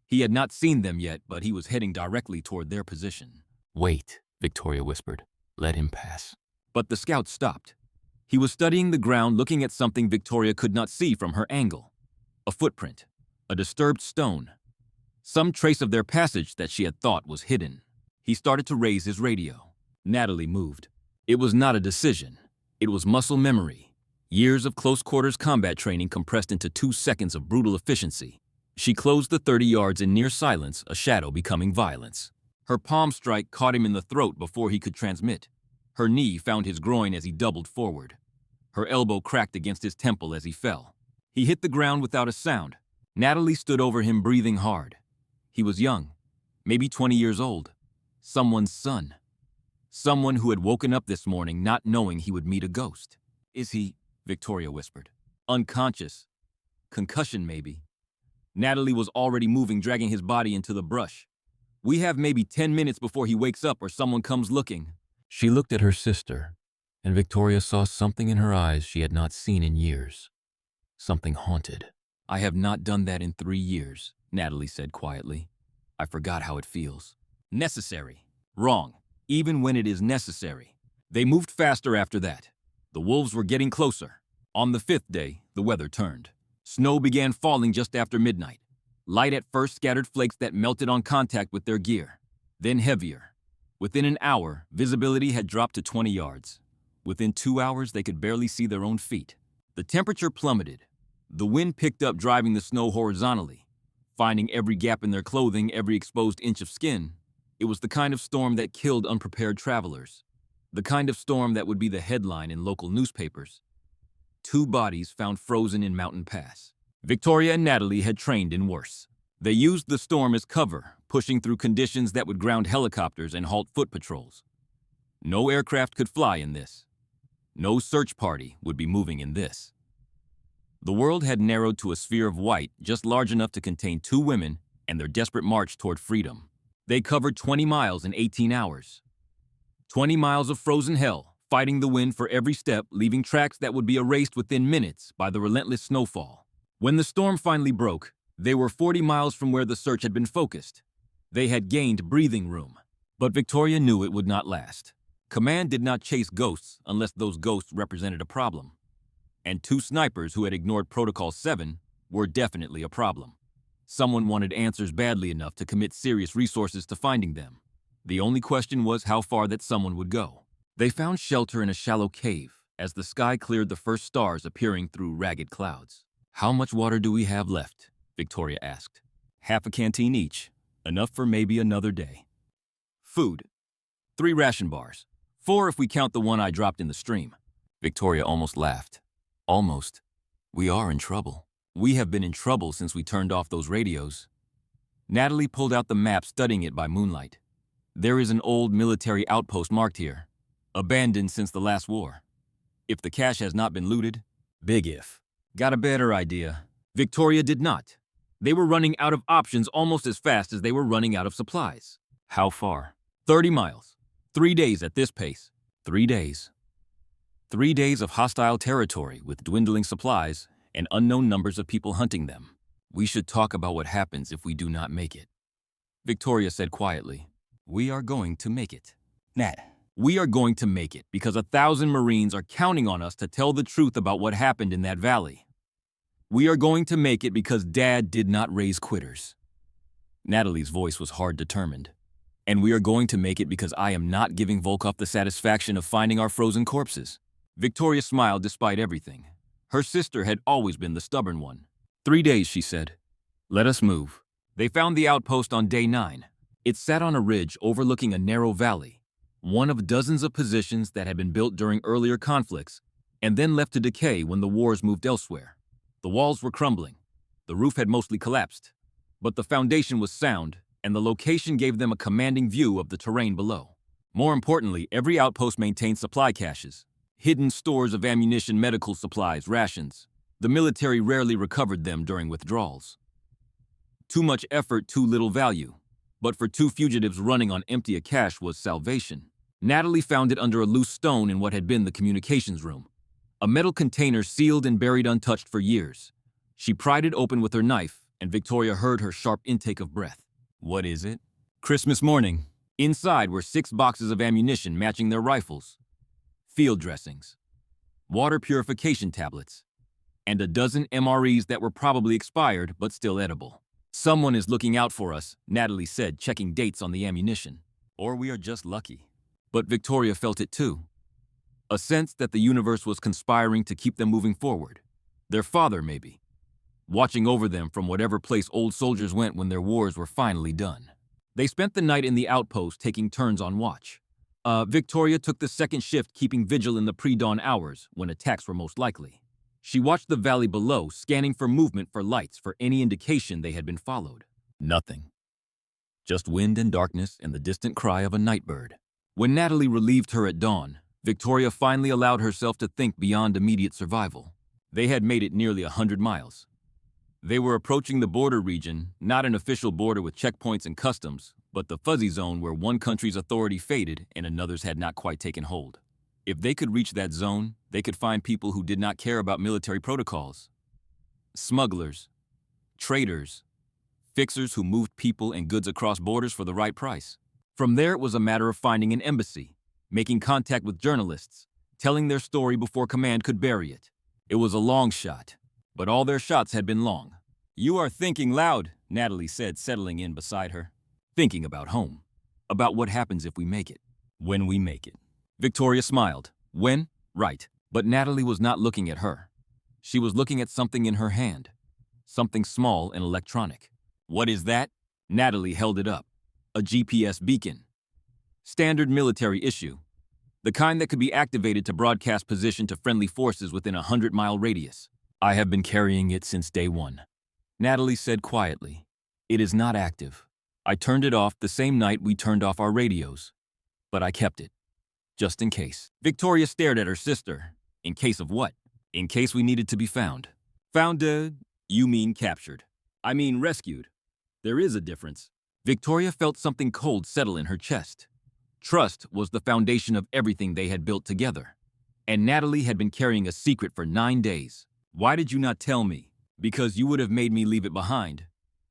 He had not seen them yet, but he was heading directly toward their position. "Wait," Victoria whispered. "Let him pass." But the scout stopped. He was studying the ground, looking at something Victoria could not see from her angle. A footprint. A disturbed stone. Some trace of their passage that she had thought was hidden. He started to raise his radio. Natalie moved. It was not a decision. It was muscle memory. Years of close-quarters combat training compressed into 2 seconds of brutal efficiency. She closed the 30 yards in near silence, a shadow becoming violence. Her palm strike caught him in the throat before he could transmit. Her knee found his groin as he doubled forward. Her elbow cracked against his temple as he fell. He hit the ground without a sound. Natalie stood over him, breathing hard. He was young, maybe 20 years old. Someone's son. Someone who had woken up this morning not knowing he would meet a ghost. "Is he?" Victoria whispered. "Unconscious. Concussion, maybe." Natalie was already moving, dragging his body into the brush. "We have maybe 10 minutes before he wakes up or someone comes looking." She looked at her sister, and Victoria saw something in her eyes she had not seen in years. Something haunted. "I have not done that in 3 years, Natalie said quietly. "I forgot how it feels." Necessary. Wrong. Even when it is necessary. They moved faster after that. The wolves were getting closer. On the 5th day, the weather turned. Snow began falling just after midnight. Light at first, scattered flakes that melted on contact with their gear. Then heavier. Within an hour, visibility had dropped to 20 yards. Within 2 hours, they could barely see their own feet. The temperature plummeted. The wind picked up, driving the snow horizontally, finding every gap in their clothing, every exposed inch of skin. It was the kind of storm that killed unprepared travelers. The kind of storm that would be the headline in local newspapers. 2 bodies found frozen in Mountain Pass. Victoria and Natalie had trained in worse. They used the storm as cover, pushing through conditions that would ground helicopters and halt foot patrols. No aircraft could fly in this. No search party would be moving in this. The world had narrowed to a sphere of white just large enough to contain two women and their desperate march toward freedom. They covered 20 miles in 18 hours. 20 miles of frozen hell, fighting the wind for every step, leaving tracks that would be erased within minutes by the relentless snowfall. When the storm finally broke, they were 40 miles from where the search had been focused. They had gained breathing room. But Victoria knew it would not last. Command did not chase ghosts unless those ghosts represented a problem. And two snipers who had ignored Protocol 7 were definitely a problem. Someone wanted answers badly enough to commit serious resources to finding them. The only question was how far that someone would go. They found shelter in a shallow cave as the sky cleared, the first stars appearing through ragged clouds. "How much water do we have left?" Victoria asked. "Half a canteen each, enough for maybe another day." "Food. 3 ration bars. 4 if we count the one I dropped in the stream." Victoria almost laughed. "Almost. We are in trouble. We have been in trouble since we turned off those radios." Natalie pulled out the map, studying it by moonlight. "There is an old military outpost marked here, abandoned since the last war. If the cache has not been looted, big if." Got a better idea. Victoria did not. They were running out of options almost as fast as they were running out of supplies. "How far?" 30 miles. 3 days at this pace. 3 days. 3 days of hostile territory with dwindling supplies and unknown numbers of people hunting them. "We should talk about what happens if we do not make it," Victoria said quietly. "We are going to make it. Nat, we are going to make it because 1,000 Marines are counting on us to tell the truth about what happened in that valley. We are going to make it because Dad did not raise quitters." Natalie's voice was hard, determined. "And we are going to make it because I am not giving Volkov the satisfaction of finding our frozen corpses." Victoria smiled despite everything. Her sister had always been the stubborn one. 3 days, she said. "Let us move." They found the outpost on day 9. It sat on a ridge overlooking a narrow valley, one of dozens of positions that had been built during earlier conflicts and then left to decay when the wars moved elsewhere. The walls were crumbling. The roof had mostly collapsed. But the foundation was sound, and the location gave them a commanding view of the terrain below. More importantly, every outpost maintained supply caches, hidden stores of ammunition, medical supplies, rations. The military rarely recovered them during withdrawals. Too much effort, too little value. But for two fugitives, running on empty a cache was salvation. Natalie found it under a loose stone in what had been the communications room. A metal container sealed and buried untouched for years. She pried it open with her knife, and Victoria heard her sharp intake of breath. "What is it?" "Christmas morning." Inside were 6 boxes of ammunition matching their rifles, field dressings, water purification tablets, and a dozen MREs that were probably expired but still edible. "Someone is looking out for us," Natalie said, checking dates on the ammunition. "Or we are just lucky." But Victoria felt it too. A sense that the universe was conspiring to keep them moving forward. Their father, maybe, watching over them from whatever place old soldiers went when their wars were finally done. They spent the night in the outpost, taking turns on watch. Victoria took the second shift, keeping vigil in the pre-dawn hours when attacks were most likely. She watched the valley below, scanning for movement, for lights, for any indication they had been followed. Nothing. Just wind and darkness and the distant cry of a night bird. When Natalie relieved her at dawn, Victoria finally allowed herself to think beyond immediate survival. They had made it nearly 100 miles. They were approaching the border region, not an official border with checkpoints and customs, but the fuzzy zone where one country's authority faded and another's had not quite taken hold. If they could reach that zone, they could find people who did not care about military protocols. Smugglers, traders, fixers who moved people and goods across borders for the right price. From there, it was a matter of finding an embassy, making contact with journalists, telling their story before command could bury it. It was a long shot, but all their shots had been long. "You are thinking loud," Natalie said, settling in beside her. "Thinking about home, about what happens if we make it, when we make it." Victoria smiled. When? Right. But Natalie was not looking at her. She was looking at something in her hand, something small and electronic. "What is that?" Natalie held it up. A GPS beacon. Standard military issue. The kind that could be activated to broadcast position to friendly forces within a 100-mile radius. "I have been carrying it since day 1. Natalie said quietly. "It is not active. I turned it off the same night we turned off our radios. But I kept it. Just in case. Victoria stared at her sister. In case of what? In case we needed to be found. Found, you mean captured. I mean rescued. There is a difference. Victoria felt something cold settle in her chest. Trust was the foundation of everything they had built together. And Natalie had been carrying a secret for 9 days. Why did you not tell me? Because you would have made me leave it behind.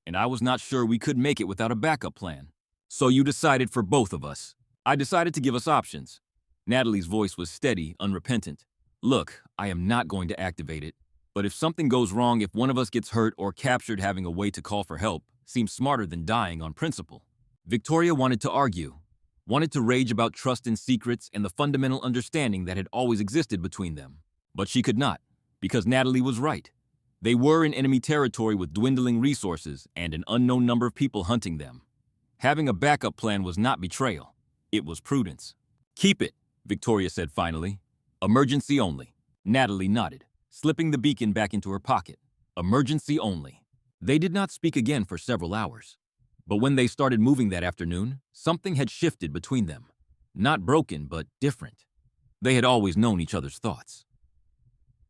And I was not sure we could make it without a backup plan. So you decided for both of us. I decided to give us options. Natalie's voice was steady, unrepentant. Look, I am not going to activate it. But if something goes wrong, if one of us gets hurt or captured, having a way to call for help seems smarter than dying on principle. Victoria wanted to argue, wanted to rage about trust and secrets and the fundamental understanding that had always existed between them. But she could not, because Natalie was right. They were in enemy territory with dwindling resources and an unknown number of people hunting them. Having a backup plan was not betrayal. It was prudence. Keep it, Victoria said finally. Emergency only. Natalie nodded, slipping the beacon back into her pocket. Emergency only. They did not speak again for several hours. But when they started moving that afternoon, something had shifted between them. Not broken, but different. They had always known each other's thoughts.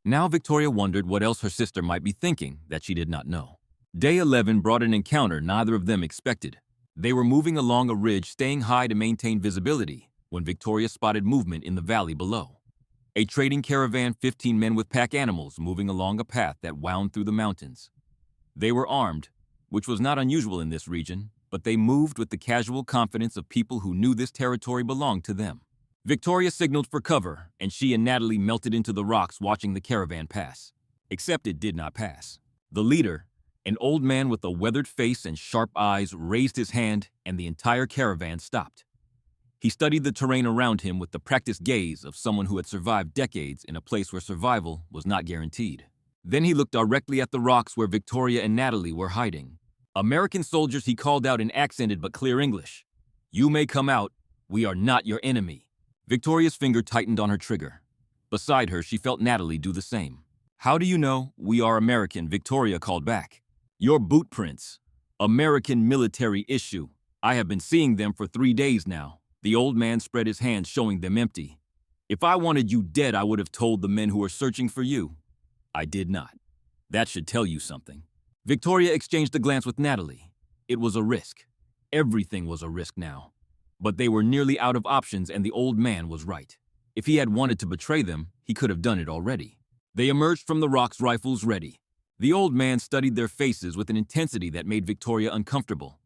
Now Victoria wondered what else her sister might be thinking that she did not know. Day 11 brought an encounter neither of them expected. They were moving along a ridge, staying high to maintain visibility, when Victoria spotted movement in the valley below. A trading caravan, 15 men with pack animals moving along a path that wound through the mountains. They were armed, which was not unusual in this region, but they moved with the casual confidence of people who knew this territory belonged to them. Victoria signaled for cover, and she and Natalie melted into the rocks watching the caravan pass. Except it did not pass. The leader, an old man with a weathered face and sharp eyes, raised his hand, and the entire caravan stopped. He studied the terrain around him with the practiced gaze of someone who had survived decades in a place where survival was not guaranteed. Then he looked directly at the rocks where Victoria and Natalie were hiding. American soldiers, he called out in accented but clear English. You may come out. We are not your enemy. Victoria's finger tightened on her trigger. Beside her, she felt Natalie do the same. How do you know we are American? Victoria called back. Your boot prints. American military issue. I have been seeing them for 3 days now. The old man spread his hands, showing them empty. If I wanted you dead, I would have told the men who were searching for you. I did not. That should tell you something. Victoria exchanged a glance with Natalie. It was a risk. Everything was a risk now. But they were nearly out of options, and the old man was right. If he had wanted to betray them, he could have done it already. They emerged from the rocks, rifles ready. The old man studied their faces with an intensity that made Victoria uncomfortable.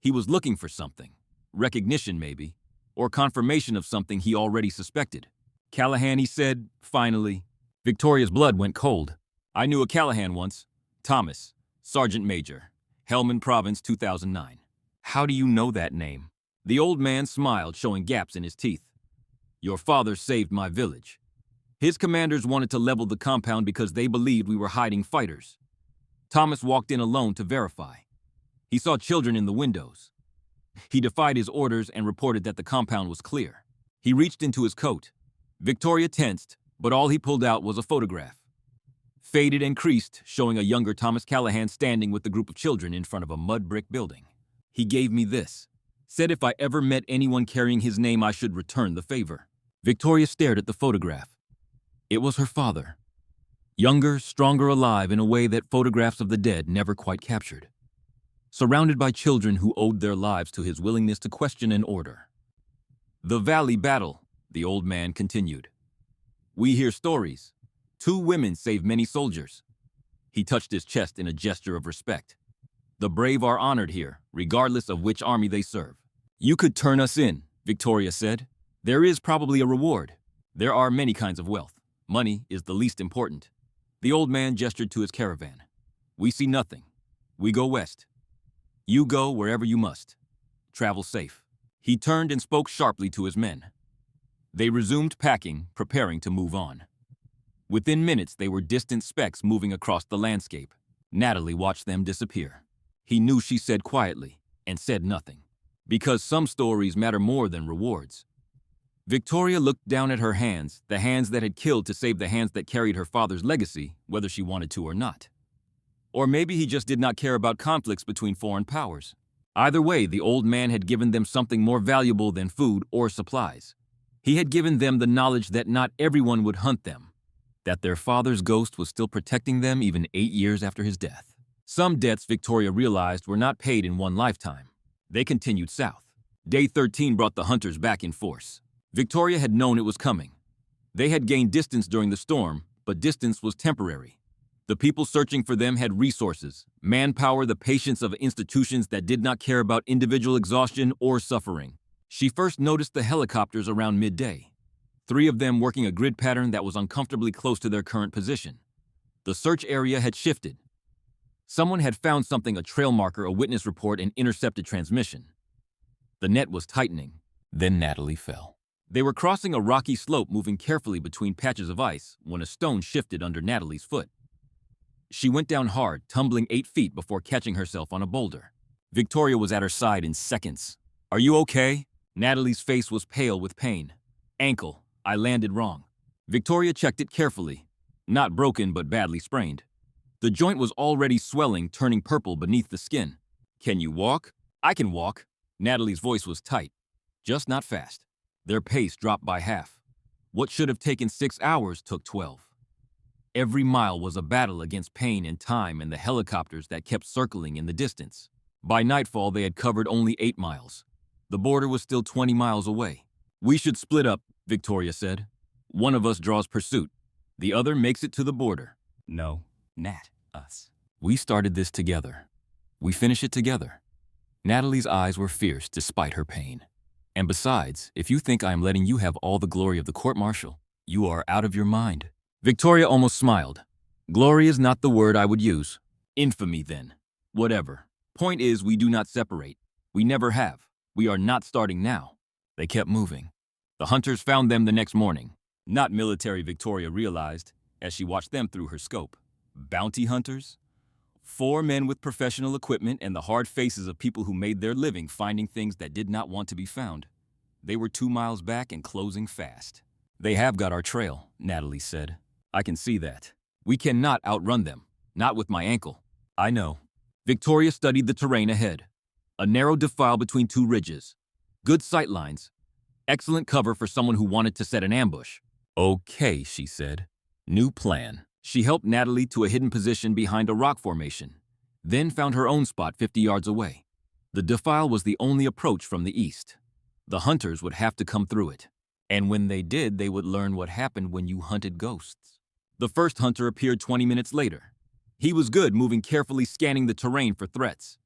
He was looking for something. Recognition, maybe. Or confirmation of something he already suspected. Callahan, he said, finally. Victoria's blood went cold. I knew a Callahan once. Thomas, Sergeant Major, Helmand Province, 2009. How do you know that name? The old man smiled, showing gaps in his teeth. Your father saved my village. His commanders wanted to level the compound because they believed we were hiding fighters. Thomas walked in alone to verify. He saw children in the windows. He defied his orders and reported that the compound was clear. He reached into his coat. Victoria tensed, but all he pulled out was a photograph. Faded and creased, showing a younger Thomas Callahan standing with a group of children in front of a mud brick building. He gave me this. Said if I ever met anyone carrying his name, I should return the favor. Victoria stared at the photograph. It was her father. Younger, stronger, alive in a way that photographs of the dead never quite captured. Surrounded by children who owed their lives to his willingness to question and order. The Valley Battle, the old man continued. We hear stories. 2 women saved many soldiers. He touched his chest in a gesture of respect. The brave are honored here, regardless of which army they serve. You could turn us in, Victoria said. There is probably a reward. There are many kinds of wealth. Money is the least important. The old man gestured to his caravan. We see nothing. We go west. You go wherever you must. Travel safe. He turned and spoke sharply to his men. They resumed packing, preparing to move on. Within minutes, they were distant specks moving across the landscape. Natalie watched them disappear. He knew she said quietly, and said nothing. Because some stories matter more than rewards. Victoria looked down at her hands, the hands that had killed to save the hands that carried her father's legacy, whether she wanted to or not. Or maybe he just did not care about conflicts between foreign powers. Either way, the old man had given them something more valuable than food or supplies. He had given them the knowledge that not everyone would hunt them, that their father's ghost was still protecting them even 8 years after his death. Some debts, Victoria realized, were not paid in one lifetime. They continued south. Day 13 brought the hunters back in force. Victoria had known it was coming. They had gained distance during the storm, but distance was temporary. The people searching for them had resources, manpower, the patience of institutions that did not care about individual exhaustion or suffering. She first noticed the helicopters around midday, 3 of them working a grid pattern that was uncomfortably close to their current position. The search area had shifted. Someone had found something, a trail marker, a witness report, an intercepted transmission. The net was tightening. Then Natalie fell. They were crossing a rocky slope, moving carefully between patches of ice, when a stone shifted under Natalie's foot. She went down hard, tumbling 8 feet before catching herself on a boulder. Victoria was at her side in seconds. "Are you okay?" Natalie's face was pale with pain. "Ankle. I landed wrong." Victoria checked it carefully. Not broken, but badly sprained. The joint was already swelling, turning purple beneath the skin. "Can you walk?" "I can walk." Natalie's voice was tight, just not fast. Their pace dropped by half. What should have taken 6 hours took 12. Every mile was a battle against pain and time and the helicopters that kept circling in the distance. By nightfall, they had covered only 8 miles. The border was still 20 miles away. "We should split up," Victoria said. "One of us draws pursuit. The other makes it to the border." No, Nat, us. "We started this together. We finish it together." Natalie's eyes were fierce despite her pain. "And besides, if you think I am letting you have all the glory of the court-martial, you are out of your mind." Victoria almost smiled. "Glory is not the word I would use." "Infamy, then." "Whatever. Point is, we do not separate. We never have. We are not starting now." They kept moving. The hunters found them the next morning. Not military, Victoria realized, as she watched them through her scope. Bounty hunters? 4 men with professional equipment and the hard faces of people who made their living finding things that did not want to be found. They were 2 miles back and closing fast. "They have got our trail," Natalie said. "I can see that. We cannot outrun them. Not with my ankle." "I know." Victoria studied the terrain ahead. A narrow defile between 2 ridges. Good sight lines. Excellent cover for someone who wanted to set an ambush. "Okay," she said. "New plan." She helped Natalie to a hidden position behind a rock formation, then found her own spot 50 yards away. The defile was the only approach from the east. The hunters would have to come through it. And when they did, they would learn what happened when you hunted ghosts. The first hunter appeared 20 minutes later. He was good, moving carefully, scanning the terrain for threats.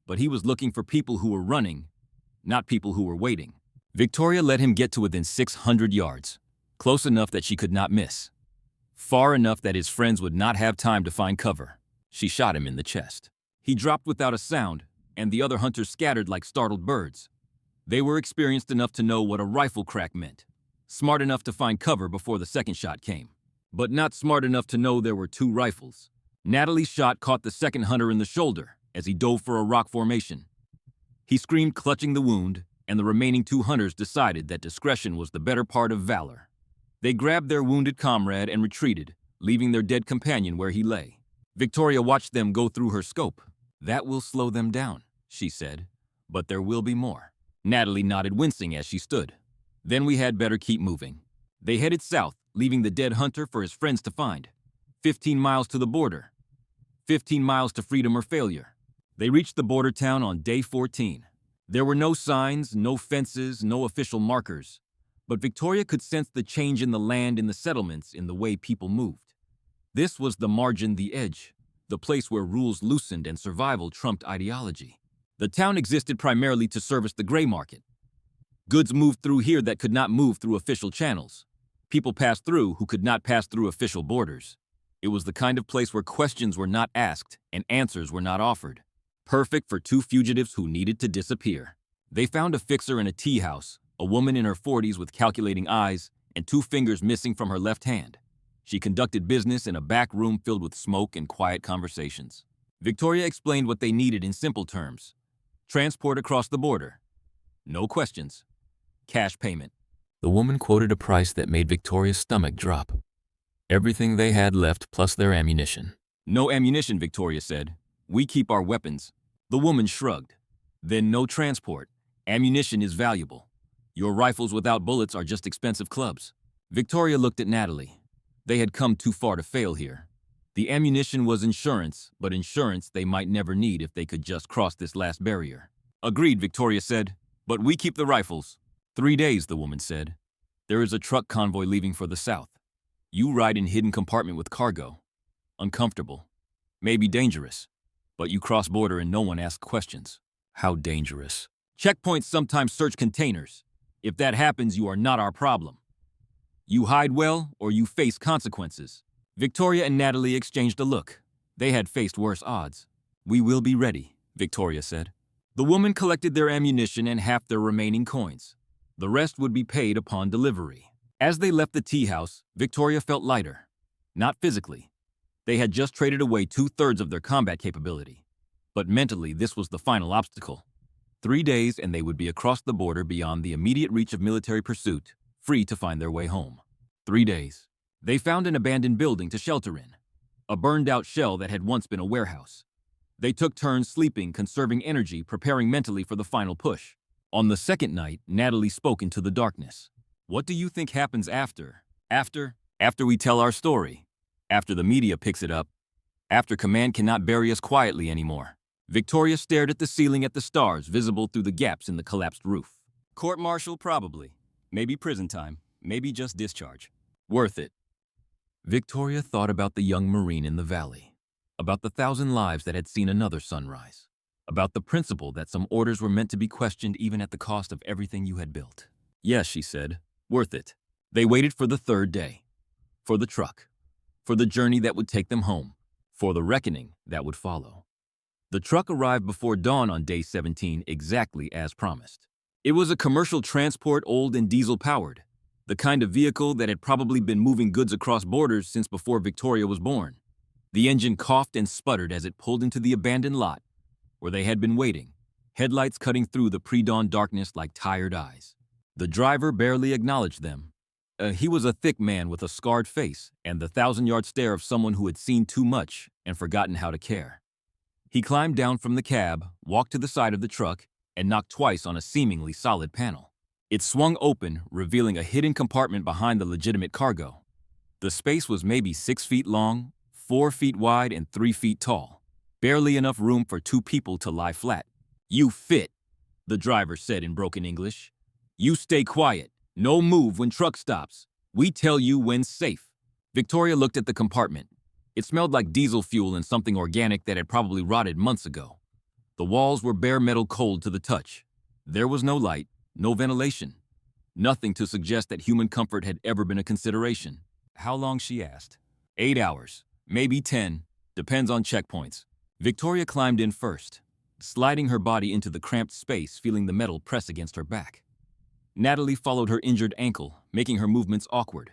But he was looking for people who were running, not people who were waiting. Victoria let him get to within 600 yards, close enough that she could not miss. Far enough that his friends would not have time to find cover. She shot him in the chest. He dropped without a sound, and the other hunters scattered like startled birds. They were experienced enough to know what a rifle crack meant, smart enough to find cover before the second shot came, but not smart enough to know there were 2 rifles. Natalie's shot caught the second hunter in the shoulder as he dove for a rock formation. He screamed, clutching the wound, and the remaining 2 hunters decided that discretion was the better part of valor. They grabbed their wounded comrade and retreated, leaving their dead companion where he lay. Victoria watched them go through her scope. "That will slow them down," she said, "but there will be more." Natalie nodded, wincing as she stood. "Then we had better keep moving." They headed south, leaving the dead hunter for his friends to find. 15 miles to the border. 15 miles to freedom or failure. They reached the border town on day 14. There were no signs, no fences, no official markers. But Victoria could sense the change in the land, in the settlements, in the way people moved. This was the margin, the edge, the place where rules loosened and survival trumped ideology. The town existed primarily to service the gray market. Goods moved through here that could not move through official channels. People passed through who could not pass through official borders. It was the kind of place where questions were not asked and answers were not offered. Perfect for 2 fugitives who needed to disappear. They found a fixer in a tea house, a woman in her 40s with calculating eyes and 2 fingers missing from her left hand. She conducted business in a back room filled with smoke and quiet conversations. Victoria explained what they needed in simple terms. Transport across the border. No questions. Cash payment. The woman quoted a price that made Victoria's stomach drop. Everything they had left plus their ammunition. "No ammunition," Victoria said. "We keep our weapons." The woman shrugged. "Then no transport. Ammunition is valuable." Your rifles without bullets are just expensive clubs. Victoria looked at Natalie. They had come too far to fail here. The ammunition was insurance, but insurance they might never need if they could just cross this last barrier. Agreed, Victoria said. But we keep the rifles. 3 days, the woman said. There is a truck convoy leaving for the south. You ride in hidden compartment with cargo. Uncomfortable. Maybe dangerous. But you cross border and no one asks questions. How dangerous? Checkpoints sometimes search containers. If that happens, you are not our problem. You hide well, or you face consequences. Victoria and Natalie exchanged a look. They had faced worse odds. We will be ready, Victoria said. The woman collected their ammunition and half their remaining coins. The rest would be paid upon delivery. As they left the tea house, Victoria felt lighter. Not physically. They had just traded away 2/3 of their combat capability. But mentally, this was the final obstacle. 3 days and they would be across the border beyond the immediate reach of military pursuit, free to find their way home. 3 days. They found an abandoned building to shelter in. A burned-out shell that had once been a warehouse. They took turns sleeping, conserving energy, preparing mentally for the final push. On the second night, Natalie spoke into the darkness. What do you think happens after? After we tell our story. After the media picks it up. After command cannot bury us quietly anymore. Victoria stared at the ceiling at the stars visible through the gaps in the collapsed roof. Court-martial, probably. Maybe prison time. Maybe just discharge. Worth it. Victoria thought about the young Marine in the valley. About the 1,000 lives that had seen another sunrise. About the principle that some orders were meant to be questioned even at the cost of everything you had built. Yes, she said. Worth it. They waited for the 3rd day. For the truck. For the journey that would take them home. For the reckoning that would follow. The truck arrived before dawn on day 17 exactly as promised. It was a commercial transport, old and diesel-powered. The kind of vehicle that had probably been moving goods across borders since before Victoria was born. The engine coughed and sputtered as it pulled into the abandoned lot, where they had been waiting, headlights cutting through the pre-dawn darkness like tired eyes. The driver barely acknowledged them. He was a thick man with a scarred face and the 1,000-yard stare of someone who had seen too much and forgotten how to care. He climbed down from the cab, walked to the side of the truck, and knocked twice on a seemingly solid panel. It swung open, revealing a hidden compartment behind the legitimate cargo. The space was maybe 6 feet long, 4 feet wide, and 3 feet tall. Barely enough room for 2 people to lie flat. You fit, the driver said in broken English. You stay quiet. No move when truck stops. We tell you when's safe. Victoria looked at the compartment. It smelled like diesel fuel and something organic that had probably rotted months ago. The walls were bare metal cold to the touch. There was no light, no ventilation. Nothing to suggest that human comfort had ever been a consideration. How long, she asked. 8 hours, maybe 10, depends on checkpoints. Victoria climbed in first, sliding her body into the cramped space, feeling the metal press against her back. Natalie followed her injured ankle, making her movements awkward.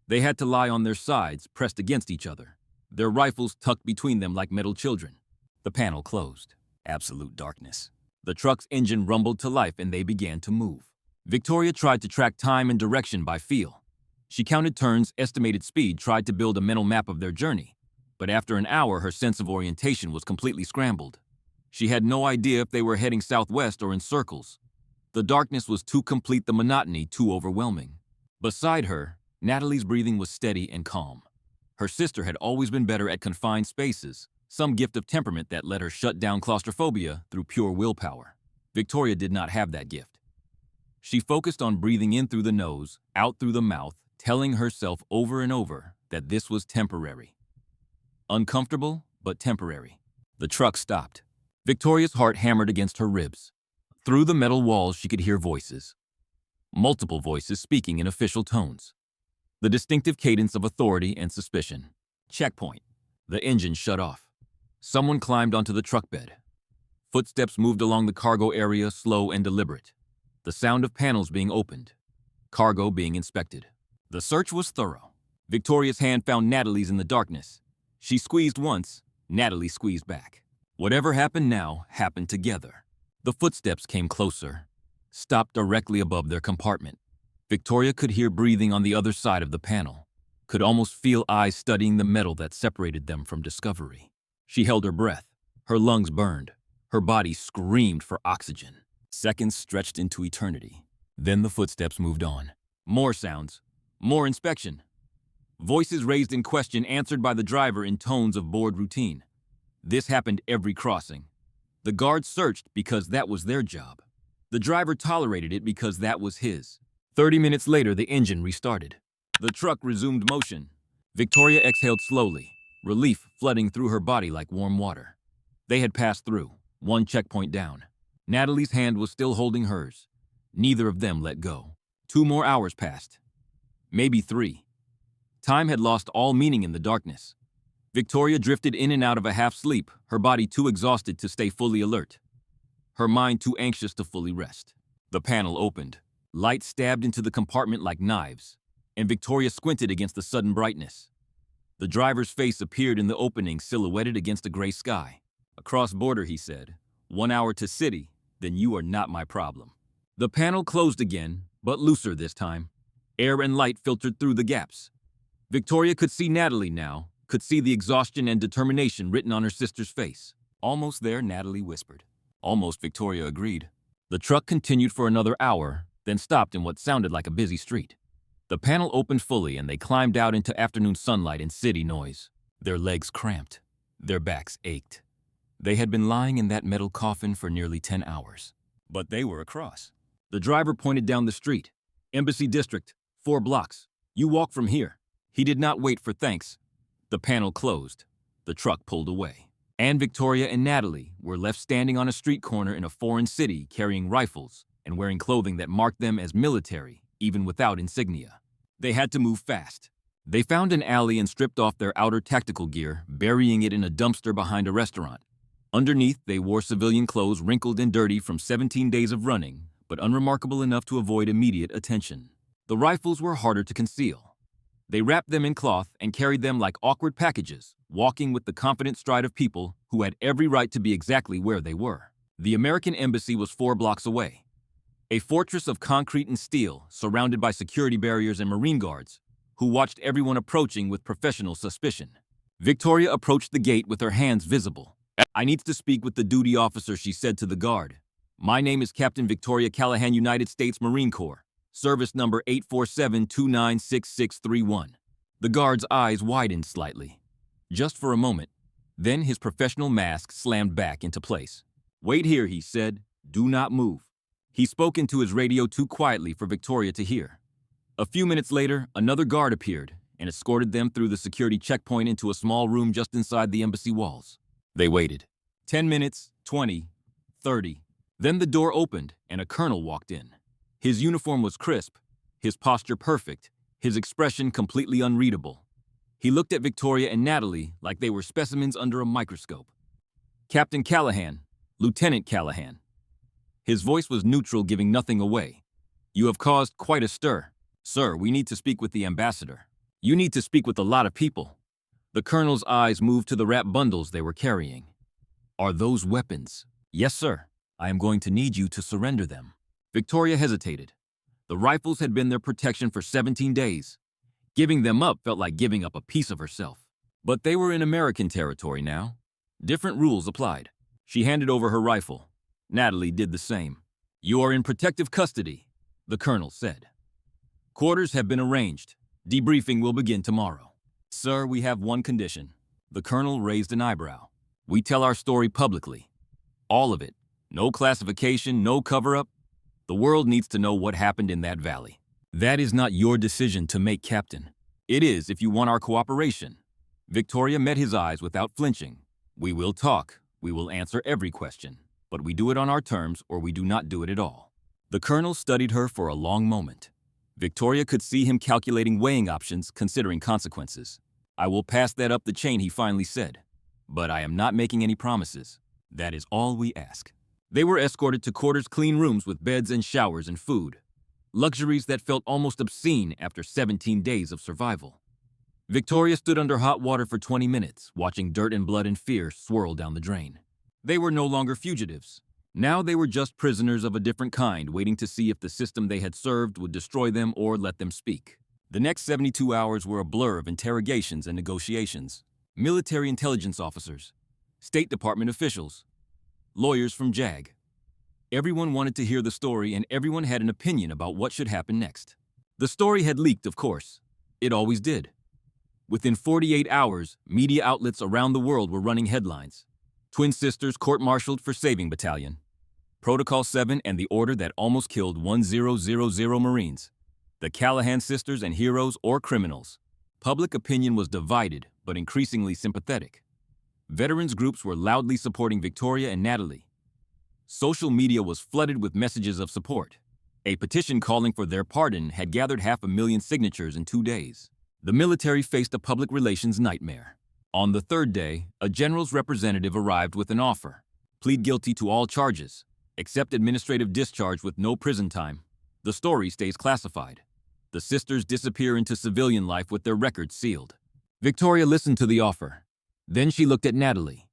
They had to lie on their sides, pressed against each other, their rifles tucked between them like metal children. The panel closed. Absolute darkness. The truck's engine rumbled to life and they began to move. Victoria tried to track time and direction by feel. She counted turns, estimated speed, tried to build a mental map of their journey. But after an hour, her sense of orientation was completely scrambled. She had no idea if they were heading southwest or in circles. The darkness was too complete, the monotony too overwhelming. Beside her, Natalie's breathing was steady and calm. Her sister had always been better at confined spaces, some gift of temperament that let her shut down claustrophobia through pure willpower. Victoria did not have that gift. She focused on breathing in through the nose, out through the mouth, telling herself over and over that this was temporary. Uncomfortable, but temporary. The truck stopped. Victoria's heart hammered against her ribs. Through the metal walls, she could hear voices. Multiple voices speaking in official tones. The distinctive cadence of authority and suspicion. Checkpoint. The engine shut off. Someone climbed onto the truck bed. Footsteps moved along the cargo area, slow and deliberate. The sound of panels being opened. Cargo being inspected. The search was thorough. Victoria's hand found Natalie's in the darkness. She squeezed once, Natalie squeezed back. Whatever happened now happened together. The footsteps came closer, stopped directly above their compartment. Victoria could hear breathing on the other side of the panel, could almost feel eyes studying the metal that separated them from discovery. She held her breath. Her lungs burned. Her body screamed for oxygen. Seconds stretched into eternity. Then the footsteps moved on. More sounds. More inspection. Voices raised in question answered by the driver in tones of bored routine. This happened every crossing. The guards searched because that was their job. The driver tolerated it because that was his. 30 minutes later, the engine restarted. The truck resumed motion. Victoria exhaled slowly, relief flooding through her body like warm water. They had passed through, one checkpoint down. Natalie's hand was still holding hers. Neither of them let go. 2 more hours passed. Maybe 3. Time had lost all meaning in the darkness. Victoria drifted in and out of a half-sleep, her body too exhausted to stay fully alert. Her mind too anxious to fully rest. The panel opened. Light stabbed into the compartment like knives, and Victoria squinted against the sudden brightness. The driver's face appeared in the opening, silhouetted against a gray sky. "Across border," he said. 1 hour to city, then you are not my problem. The panel closed again, but looser this time. Air and light filtered through the gaps. Victoria could see Natalie now, could see the exhaustion and determination written on her sister's face. "Almost there," Natalie whispered. "Almost," Victoria agreed. The truck continued for another hour, then stopped in what sounded like a busy street. The panel opened fully and they climbed out into afternoon sunlight and city noise. Their legs cramped. Their backs ached. They had been lying in that metal coffin for nearly 10 hours. But they were across. The driver pointed down the street. "Embassy District, 4 blocks. You walk from here." He did not wait for thanks. The panel closed. The truck pulled away. And Victoria and Natalie were left standing on a street corner in a foreign city carrying rifles and wearing clothing that marked them as military, even without insignia. They had to move fast. They found an alley and stripped off their outer tactical gear, burying it in a dumpster behind a restaurant. Underneath, they wore civilian clothes wrinkled and dirty from 17 days of running, but unremarkable enough to avoid immediate attention. The rifles were harder to conceal. They wrapped them in cloth and carried them like awkward packages, walking with the confident stride of people who had every right to be exactly where they were. The American embassy was 4 blocks away. A fortress of concrete and steel, surrounded by security barriers and Marine guards, who watched everyone approaching with professional suspicion. Victoria approached the gate with her hands visible. "I need to speak with the duty officer," she said to the guard. "My name is Captain Victoria Callahan, United States Marine Corps. Service number 847296631. The guard's eyes widened slightly. Just for a moment. Then his professional mask slammed back into place. "Wait here," he said. "Do not move." He spoke into his radio too quietly for Victoria to hear. A few minutes later, another guard appeared and escorted them through the security checkpoint into a small room just inside the embassy walls. They waited. 10 minutes, 20, 30. Then the door opened and a colonel walked in. His uniform was crisp, his posture perfect, his expression completely unreadable. He looked at Victoria and Natalie like they were specimens under a microscope. "Captain Callahan, Lieutenant Callahan." His voice was neutral, giving nothing away. "You have caused quite a stir. Sir, we need to speak with the ambassador. You need to speak with a lot of people." The colonel's eyes moved to the wrapped bundles they were carrying. "Are those weapons?" "Yes, sir. I am going to need you to surrender them." Victoria hesitated. The rifles had been their protection for 17 days. Giving them up felt like giving up a piece of herself. But they were in American territory now. Different rules applied. She handed over her rifle. Natalie did the same. "You are in protective custody," the colonel said. "Quarters have been arranged. Debriefing will begin tomorrow." "Sir, we have one condition." The colonel raised an eyebrow. "We tell our story publicly. All of it. No classification, no cover-up. The world needs to know what happened in that valley." "That is not your decision to make, Captain. It is if you want our cooperation." Victoria met his eyes without flinching. "We will talk. We will answer every question. But we do it on our terms or we do not do it at all." The colonel studied her for a long moment. Victoria could see him calculating weighing options, considering consequences. "I will pass that up the chain," he finally said. "But I am not making any promises. That is all we ask." They were escorted to quarters, clean rooms with beds and showers and food. Luxuries that felt almost obscene after 17 days of survival. Victoria stood under hot water for 20 minutes, watching dirt and blood and fear swirl down the drain. They were no longer fugitives. Now they were just prisoners of a different kind, waiting to see if the system they had served would destroy them or let them speak. The next 72 hours were a blur of interrogations and negotiations. Military intelligence officers, State Department officials, lawyers from JAG. Everyone wanted to hear the story and everyone had an opinion about what should happen next. The story had leaked, of course. It always did. Within 48 hours, media outlets around the world were running headlines. Twin sisters court-martialed for saving battalion. Protocol 7 and the order that almost killed 1000 Marines. The Callahan sisters and heroes or criminals. Public opinion was divided, but increasingly sympathetic. Veterans groups were loudly supporting Victoria and Natalie. Social media was flooded with messages of support. A petition calling for their pardon had gathered 500,000 signatures in 2 days. The military faced a public relations nightmare. On the third day, a general's representative arrived with an offer. Plead guilty to all charges. Accept administrative discharge with no prison time. The story stays classified. The sisters disappear into civilian life with their records sealed. Victoria listened to the offer. Then she looked at Natalie.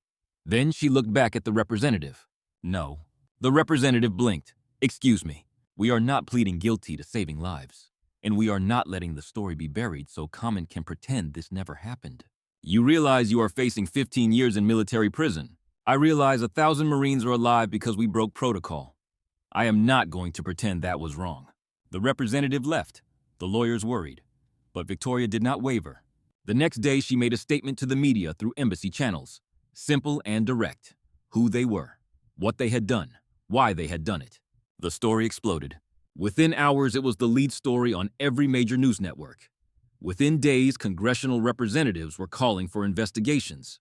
Then she looked back at the representative. No. The representative blinked. Excuse me. We are not pleading guilty to saving lives. And we are not letting the story be buried so comment can pretend this never happened. You realize you are facing 15 years in military prison. I realize 1,000 Marines are alive because we broke protocol. I am not going to pretend that was wrong. The representative left. The lawyers worried. But Victoria did not waver. The next day she made a statement to the media through embassy channels. Simple and direct. Who they were. What they had done. Why they had done it. The story exploded. Within hours, it was the lead story on every major news network. Within days, congressional representatives were calling for investigations.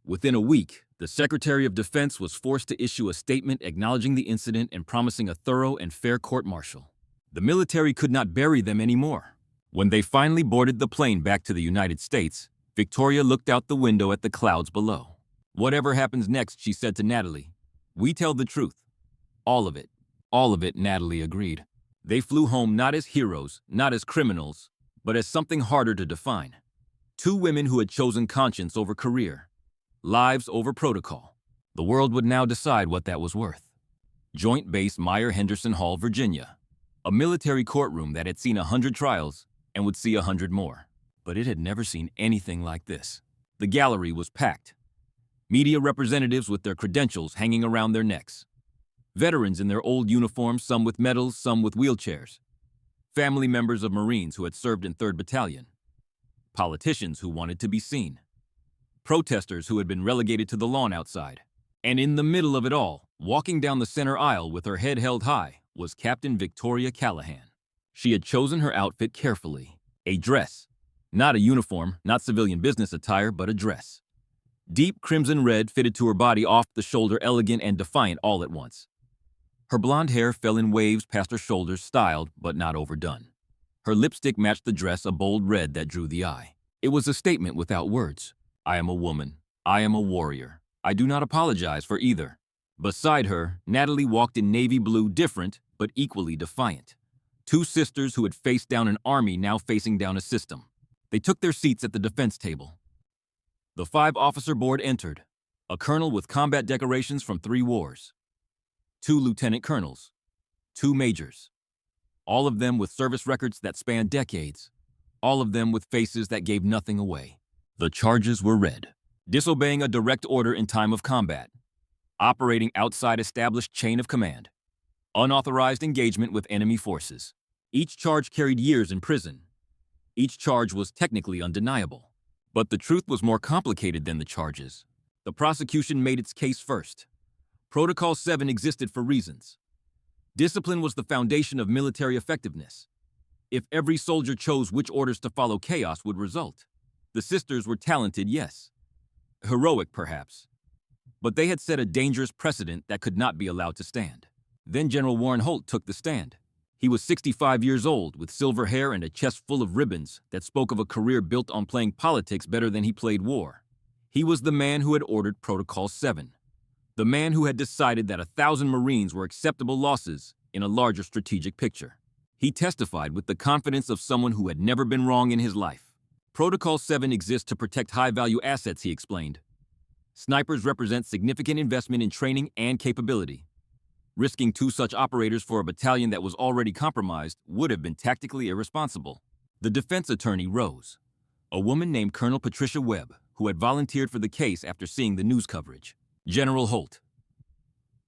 Within a week, the Secretary of Defense was forced to issue a statement acknowledging the incident and promising a thorough and fair court-martial. The military could not bury them anymore. When they finally boarded the plane back to the United States, Victoria looked out the window at the clouds below. Whatever happens next, she said to Natalie, we tell the truth. All of it. All of it, Natalie agreed. They flew home not as heroes, not as criminals, but as something harder to define. Two women who had chosen conscience over career. Lives over protocol. The world would now decide what that was worth. Joint Base Meyer-Henderson Hall, Virginia. A military courtroom that had seen 100 trials and would see 100 more. But it had never seen anything like this. The gallery was packed. Media representatives with their credentials hanging around their necks. Veterans in their old uniforms, some with medals, some with wheelchairs. Family members of Marines who had served in 3rd Battalion. Politicians who wanted to be seen. Protesters who had been relegated to the lawn outside. And in the middle of it all, walking down the center aisle with her head held high, was Captain Victoria Callahan. She had chosen her outfit carefully. A dress. Not a uniform, not civilian business attire, but a dress. Deep crimson red fitted to her body off the shoulder, elegant and defiant all at once. Her blonde hair fell in waves past her shoulders, styled but not overdone. Her lipstick matched the dress, a bold red that drew the eye. It was a statement without words. I am a woman. I am a warrior. I do not apologize for either. Beside her, Natalie walked in navy blue, different but equally defiant. Two sisters who had faced down an army now facing down a system. They took their seats at the defense table. The 5-officer board entered. A colonel with combat decorations from 3 wars. 2 lieutenant colonels. 2 majors. All of them with service records that spanned decades. All of them with faces that gave nothing away. The charges were read. Disobeying a direct order in time of combat. Operating outside established chain of command. Unauthorized engagement with enemy forces. Each charge carried years in prison. Each charge was technically undeniable. But the truth was more complicated than the charges. The prosecution made its case first. Protocol 7 existed for reasons. Discipline was the foundation of military effectiveness. If every soldier chose which orders to follow, chaos would result. The sisters were talented, yes. Heroic, perhaps. But they had set a dangerous precedent that could not be allowed to stand. Then General Warren Holt took the stand. He was 65 years old, with silver hair and a chest full of ribbons that spoke of a career built on playing politics better than he played war. He was the man who had ordered Protocol 7. The man who had decided that 1,000 Marines were acceptable losses in a larger strategic picture. He testified with the confidence of someone who had never been wrong in his life. Protocol 7 exists to protect high-value assets, he explained. Snipers represent significant investment in training and capability. Risking 2 such operators for a battalion that was already compromised would have been tactically irresponsible. The defense attorney rose. A woman named Colonel Patricia Webb, who had volunteered for the case after seeing the news coverage. General Holt.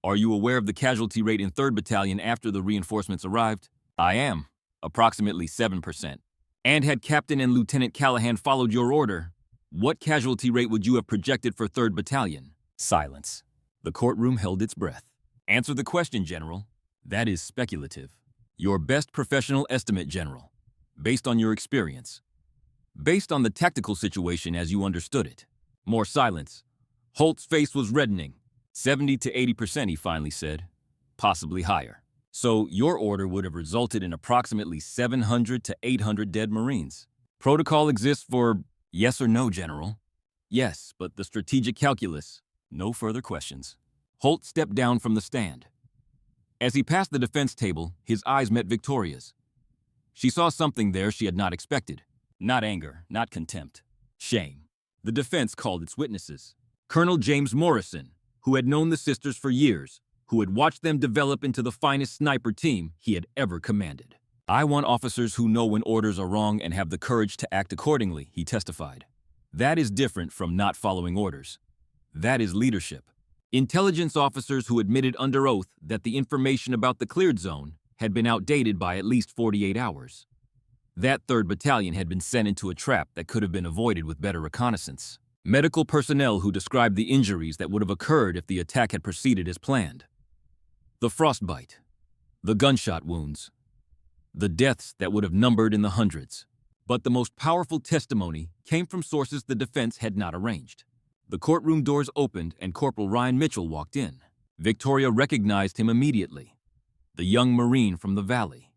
Are you aware of the casualty rate in 3rd Battalion after the reinforcements arrived? I am. Approximately 7%. And had Captain and Lieutenant Callahan followed your order, what casualty rate would you have projected for 3rd Battalion? Silence. The courtroom held its breath. Answer the question, General. That is speculative. Your best professional estimate, General. Based on your experience. Based on the tactical situation as you understood it. More silence. Holt's face was reddening. 70 to 80%, he finally said. Possibly higher. So your order would have resulted in approximately 700 to 800 dead Marines. Protocol exists for yes or no, General. Yes, but the strategic calculus. No further questions. Holt stepped down from the stand. As he passed the defense table, his eyes met Victoria's. She saw something there she had not expected. Not anger, not contempt. Shame. The defense called its witnesses. Colonel James Morrison, who had known the sisters for years, who had watched them develop into the finest sniper team he had ever commanded. I want officers who know when orders are wrong and have the courage to act accordingly, he testified. That is different from not following orders. That is leadership. Intelligence officers who admitted under oath that the information about the cleared zone had been outdated by at least 48 hours. That 3rd Battalion had been sent into a trap that could have been avoided with better reconnaissance. Medical personnel who described the injuries that would have occurred if the attack had proceeded as planned. The frostbite, the gunshot wounds, the deaths that would have numbered in the hundreds. But the most powerful testimony came from sources the defense had not arranged. The courtroom doors opened and Corporal Ryan Mitchell walked in. Victoria recognized him immediately. The young Marine from the valley.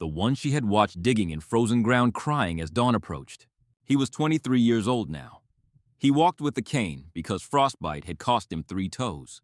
The one she had watched digging in frozen ground crying as dawn approached. He was 23 years old now. He walked with a cane because frostbite had cost him 3 toes.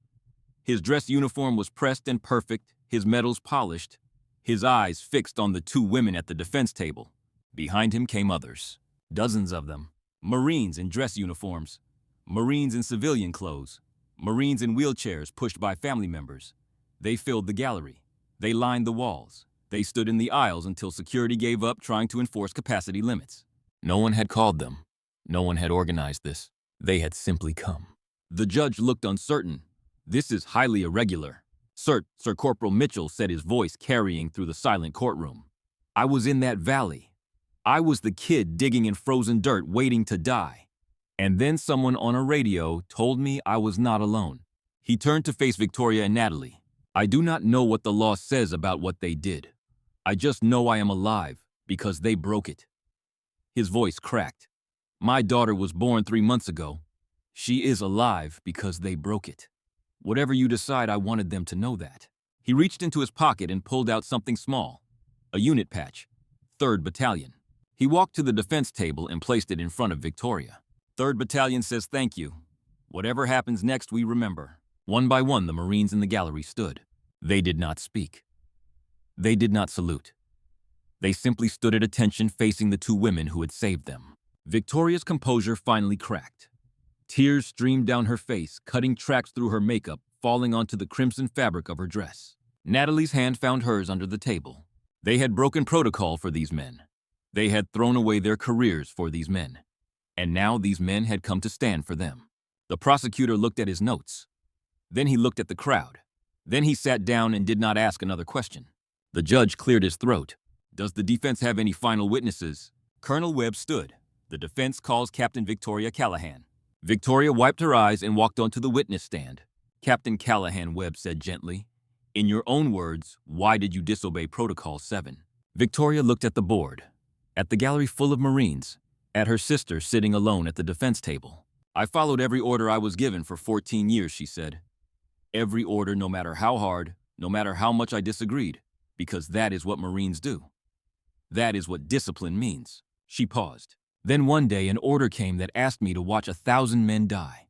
His dress uniform was pressed and perfect, his medals polished, his eyes fixed on the 2 women at the defense table. Behind him came others, dozens of them, Marines in dress uniforms, Marines in civilian clothes, Marines in wheelchairs pushed by family members. They filled the gallery. They lined the walls. They stood in the aisles until security gave up trying to enforce capacity limits. No one had called them. No one had organized this. They had simply come. The judge looked uncertain. This is highly irregular. Sir Corporal Mitchell said, his voice carrying through the silent courtroom. I was in that valley. I was the kid digging in frozen dirt waiting to die. And then someone on a radio told me I was not alone. He turned to face Victoria and Natalie. I do not know what the law says about what they did. I just know I am alive because they broke it. His voice cracked. My daughter was born 3 months ago. She is alive because they broke it. Whatever you decide, I wanted them to know that. He reached into his pocket and pulled out something small. A unit patch. 3rd Battalion. He walked to the defense table and placed it in front of Victoria. 3rd Battalion says thank you. Whatever happens next, we remember. One by one, the Marines in the gallery stood. They did not speak. They did not salute. They simply stood at attention facing the 2 women who had saved them. Victoria's composure finally cracked. Tears streamed down her face, cutting tracks through her makeup, falling onto the crimson fabric of her dress. Natalie's hand found hers under the table. They had broken protocol for these men. They had thrown away their careers for these men. And now these men had come to stand for them. The prosecutor looked at his notes. Then he looked at the crowd. Then he sat down and did not ask another question. The judge cleared his throat. Does the defense have any final witnesses? Colonel Webb stood. The defense calls Captain Victoria Callahan. Victoria wiped her eyes and walked onto the witness stand. Captain Callahan, Webb said gently. In your own words, why did you disobey Protocol 7? Victoria looked at the board, at the gallery full of Marines, at her sister sitting alone at the defense table. I followed every order I was given for 14 years, she said. Every order, no matter how hard, no matter how much I disagreed, because that is what Marines do. That is what discipline means. She paused. Then one day an order came that asked me to watch 1,000 men die.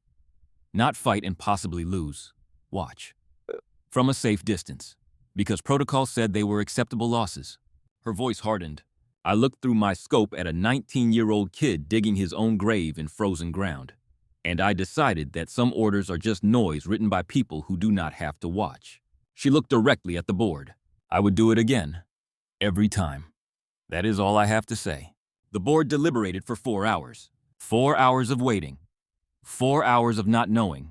Not fight and possibly lose. Watch. From a safe distance. Because protocol said they were acceptable losses. Her voice hardened. I looked through my scope at a 19-year-old kid digging his own grave in frozen ground. And I decided that some orders are just noise written by people who do not have to watch. She looked directly at the board. I would do it again. Every time. That is all I have to say. The board deliberated for 4 hours. 4 hours of waiting. 4 hours of not knowing.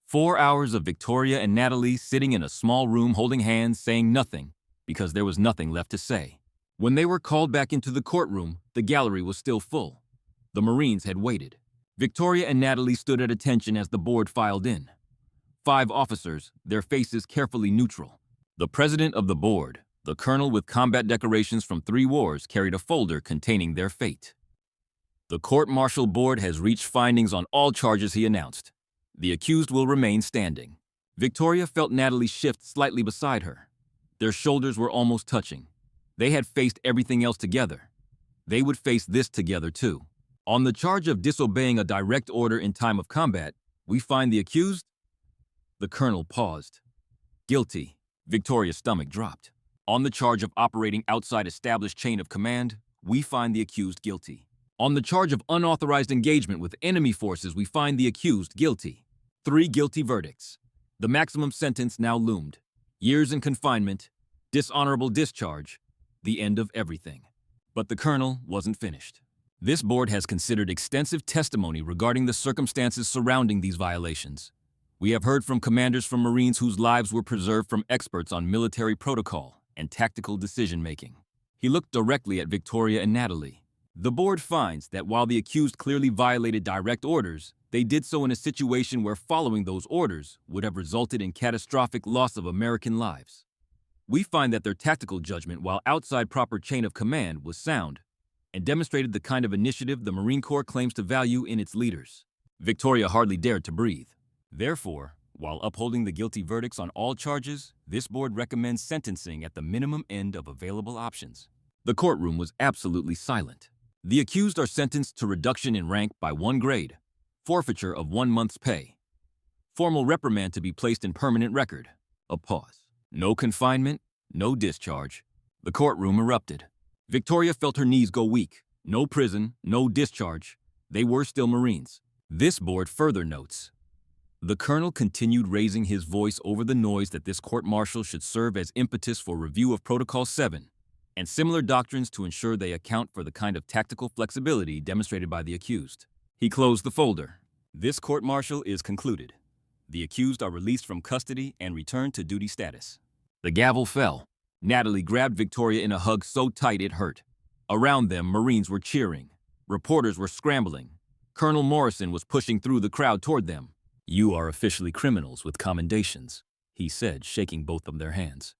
4 hours of Victoria and Natalie sitting in a small room holding hands saying nothing because there was nothing left to say. When they were called back into the courtroom, the gallery was still full. The Marines had waited. Victoria and Natalie stood at attention as the board filed in. 5 officers, their faces carefully neutral. The president of the board, the colonel with combat decorations from 3 wars, carried a folder containing their fate. The court-martial board has reached findings on all charges, he announced. The accused will remain standing. Victoria felt Natalie shift slightly beside her. Their shoulders were almost touching. They had faced everything else together. They would face this together too. On the charge of disobeying a direct order in time of combat, we find the accused. The colonel paused. Guilty. Victoria's stomach dropped. On the charge of operating outside established chain of command, we find the accused guilty. On the charge of unauthorized engagement with enemy forces, we find the accused guilty. 3 guilty verdicts. The maximum sentence now loomed. Years in confinement, dishonorable discharge, the end of everything. But the colonel wasn't finished. This board has considered extensive testimony regarding the circumstances surrounding these violations. We have heard from commanders from Marines whose lives were preserved, from experts on military protocol and tactical decision-making. He looked directly at Victoria and Natalie. The board finds that while the accused clearly violated direct orders, they did so in a situation where following those orders would have resulted in catastrophic loss of American lives. We find that their tactical judgment while outside proper chain of command was sound and demonstrated the kind of initiative the Marine Corps claims to value in its leaders. Victoria hardly dared to breathe. Therefore, while upholding the guilty verdicts on all charges, this board recommends sentencing at the minimum end of available options. The courtroom was absolutely silent. The accused are sentenced to reduction in rank by 1 grade, forfeiture of 1 month's pay, formal reprimand to be placed in permanent record. A pause. No confinement, no discharge. The courtroom erupted. Victoria felt her knees go weak. No prison, no discharge. They were still Marines. This board further notes. The colonel continued raising his voice over the noise that this court-martial should serve as impetus for review of Protocol 7 and similar doctrines to ensure they account for the kind of tactical flexibility demonstrated by the accused. He closed the folder. This court-martial is concluded. The accused are released from custody and returned to duty status. The gavel fell. Natalie grabbed Victoria in a hug so tight it hurt. Around them, Marines were cheering. Reporters were scrambling. Colonel Morrison was pushing through the crowd toward them. "You are officially criminals with commendations," he said, shaking both of their hands.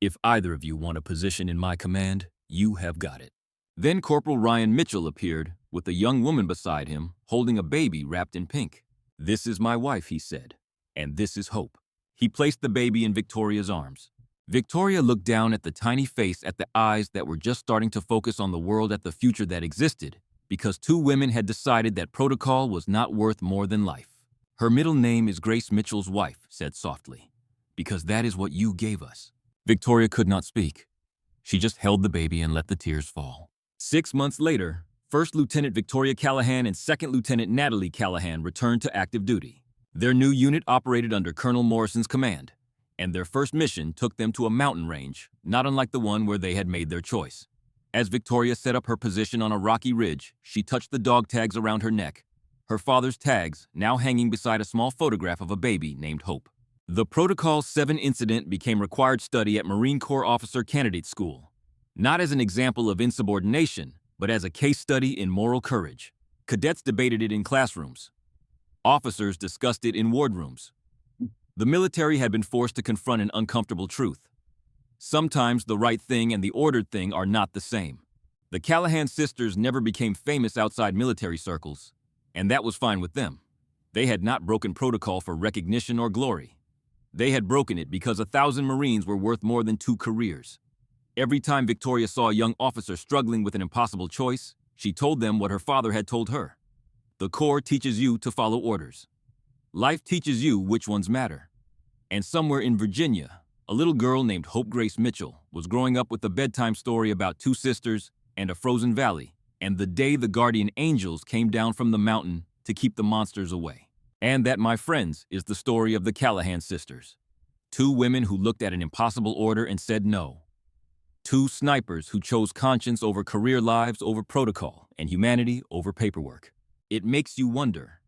"If either of you want a position in my command, you have got it." Then Corporal Ryan Mitchell appeared, with a young woman beside him, holding a baby wrapped in pink. "This is my wife," he said, "and this is Hope." He placed the baby in Victoria's arms. Victoria looked down at the tiny face, at the eyes that were just starting to focus on the world, at the future that existed, because 2 women had decided that protocol was not worth more than life. "Her middle name is Grace Mitchell's wife," said softly, "because that is what you gave us." Victoria could not speak. She just held the baby and let the tears fall. 6 months later, First Lieutenant Victoria Callahan and Second Lieutenant Natalie Callahan returned to active duty. Their new unit operated under Colonel Morrison's command, and their first mission took them to a mountain range, not unlike the one where they had made their choice. As Victoria set up her position on a rocky ridge, she touched the dog tags around her neck, her father's tags now hanging beside a small photograph of a baby named Hope. The Protocol 7 incident became required study at Marine Corps Officer Candidate School, not as an example of insubordination, but as a case study in moral courage. Cadets debated it in classrooms. Officers discussed it in wardrooms. The military had been forced to confront an uncomfortable truth. Sometimes the right thing and the ordered thing are not the same. The Callahan sisters never became famous outside military circles, and that was fine with them. They had not broken protocol for recognition or glory. They had broken it because 1,000 Marines were worth more than 2 careers. Every time Victoria saw a young officer struggling with an impossible choice, she told them what her father had told her. The Corps teaches you to follow orders. Life teaches you which ones matter. And somewhere in Virginia, a little girl named Hope Grace Mitchell was growing up with a bedtime story about 2 sisters and a frozen valley, and the day the guardian angels came down from the mountain to keep the monsters away. And that, my friends, is the story of the Callahan sisters. 2 women who looked at an impossible order and said no. 2 snipers who chose conscience over career, lives over protocol, and humanity over paperwork. It makes you wonder,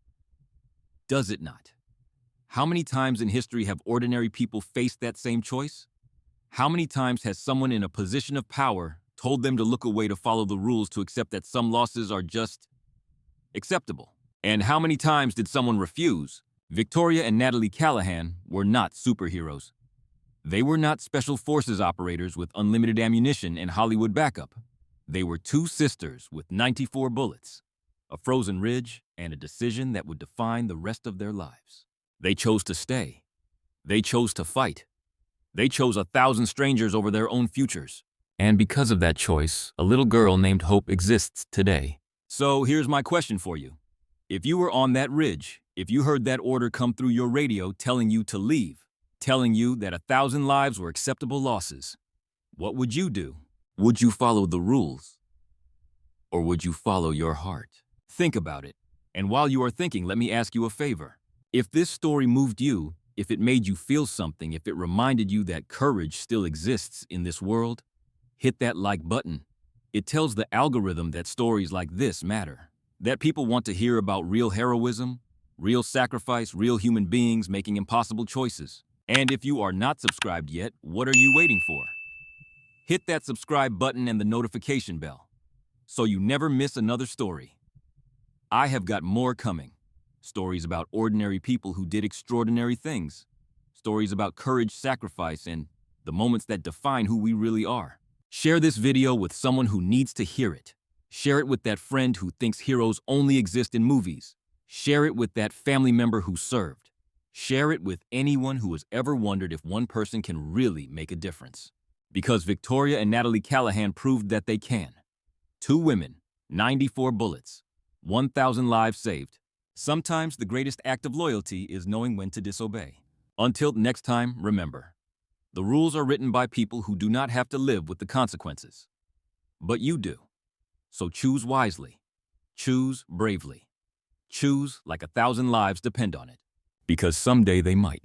does it not? How many times in history have ordinary people faced that same choice? How many times has someone in a position of power told them to look away to follow the rules to accept that some losses are just acceptable? And how many times did someone refuse? Victoria and Natalie Callahan were not superheroes. They were not special forces operators with unlimited ammunition and Hollywood backup. They were two sisters with 94 bullets, a frozen ridge, and a decision that would define the rest of their lives. They chose to stay. They chose to fight. They chose 1,000 strangers over their own futures. And because of that choice, a little girl named Hope exists today. So here's my question for you. If you were on that ridge, if you heard that order come through your radio telling you to leave, telling you that 1,000 lives were acceptable losses, what would you do? Would you follow the rules? Or would you follow your heart? Think about it. And while you are thinking, let me ask you a favor. If this story moved you, if it made you feel something, if it reminded you that courage still exists in this world, hit that like button. It tells the algorithm that stories like this matter, that people want to hear about real heroism, real sacrifice, real human beings making impossible choices. And if you are not subscribed yet, what are you waiting for? Hit that subscribe button and the notification bell so you never miss another story. I have got more coming. Stories about ordinary people who did extraordinary things. Stories about courage, sacrifice, and the moments that define who we really are. Share this video with someone who needs to hear it. Share it with that friend who thinks heroes only exist in movies. Share it with that family member who served. Share it with anyone who has ever wondered if one person can really make a difference. Because Victoria and Natalie Callahan proved that they can. 2 women, 94 bullets, 1,000 lives saved. Sometimes the greatest act of loyalty is knowing when to disobey. Until next time, remember, the rules are written by people who do not have to live with the consequences. But you do. So choose wisely. Choose bravely. Choose like 1,000 lives depend on it. Because someday they might.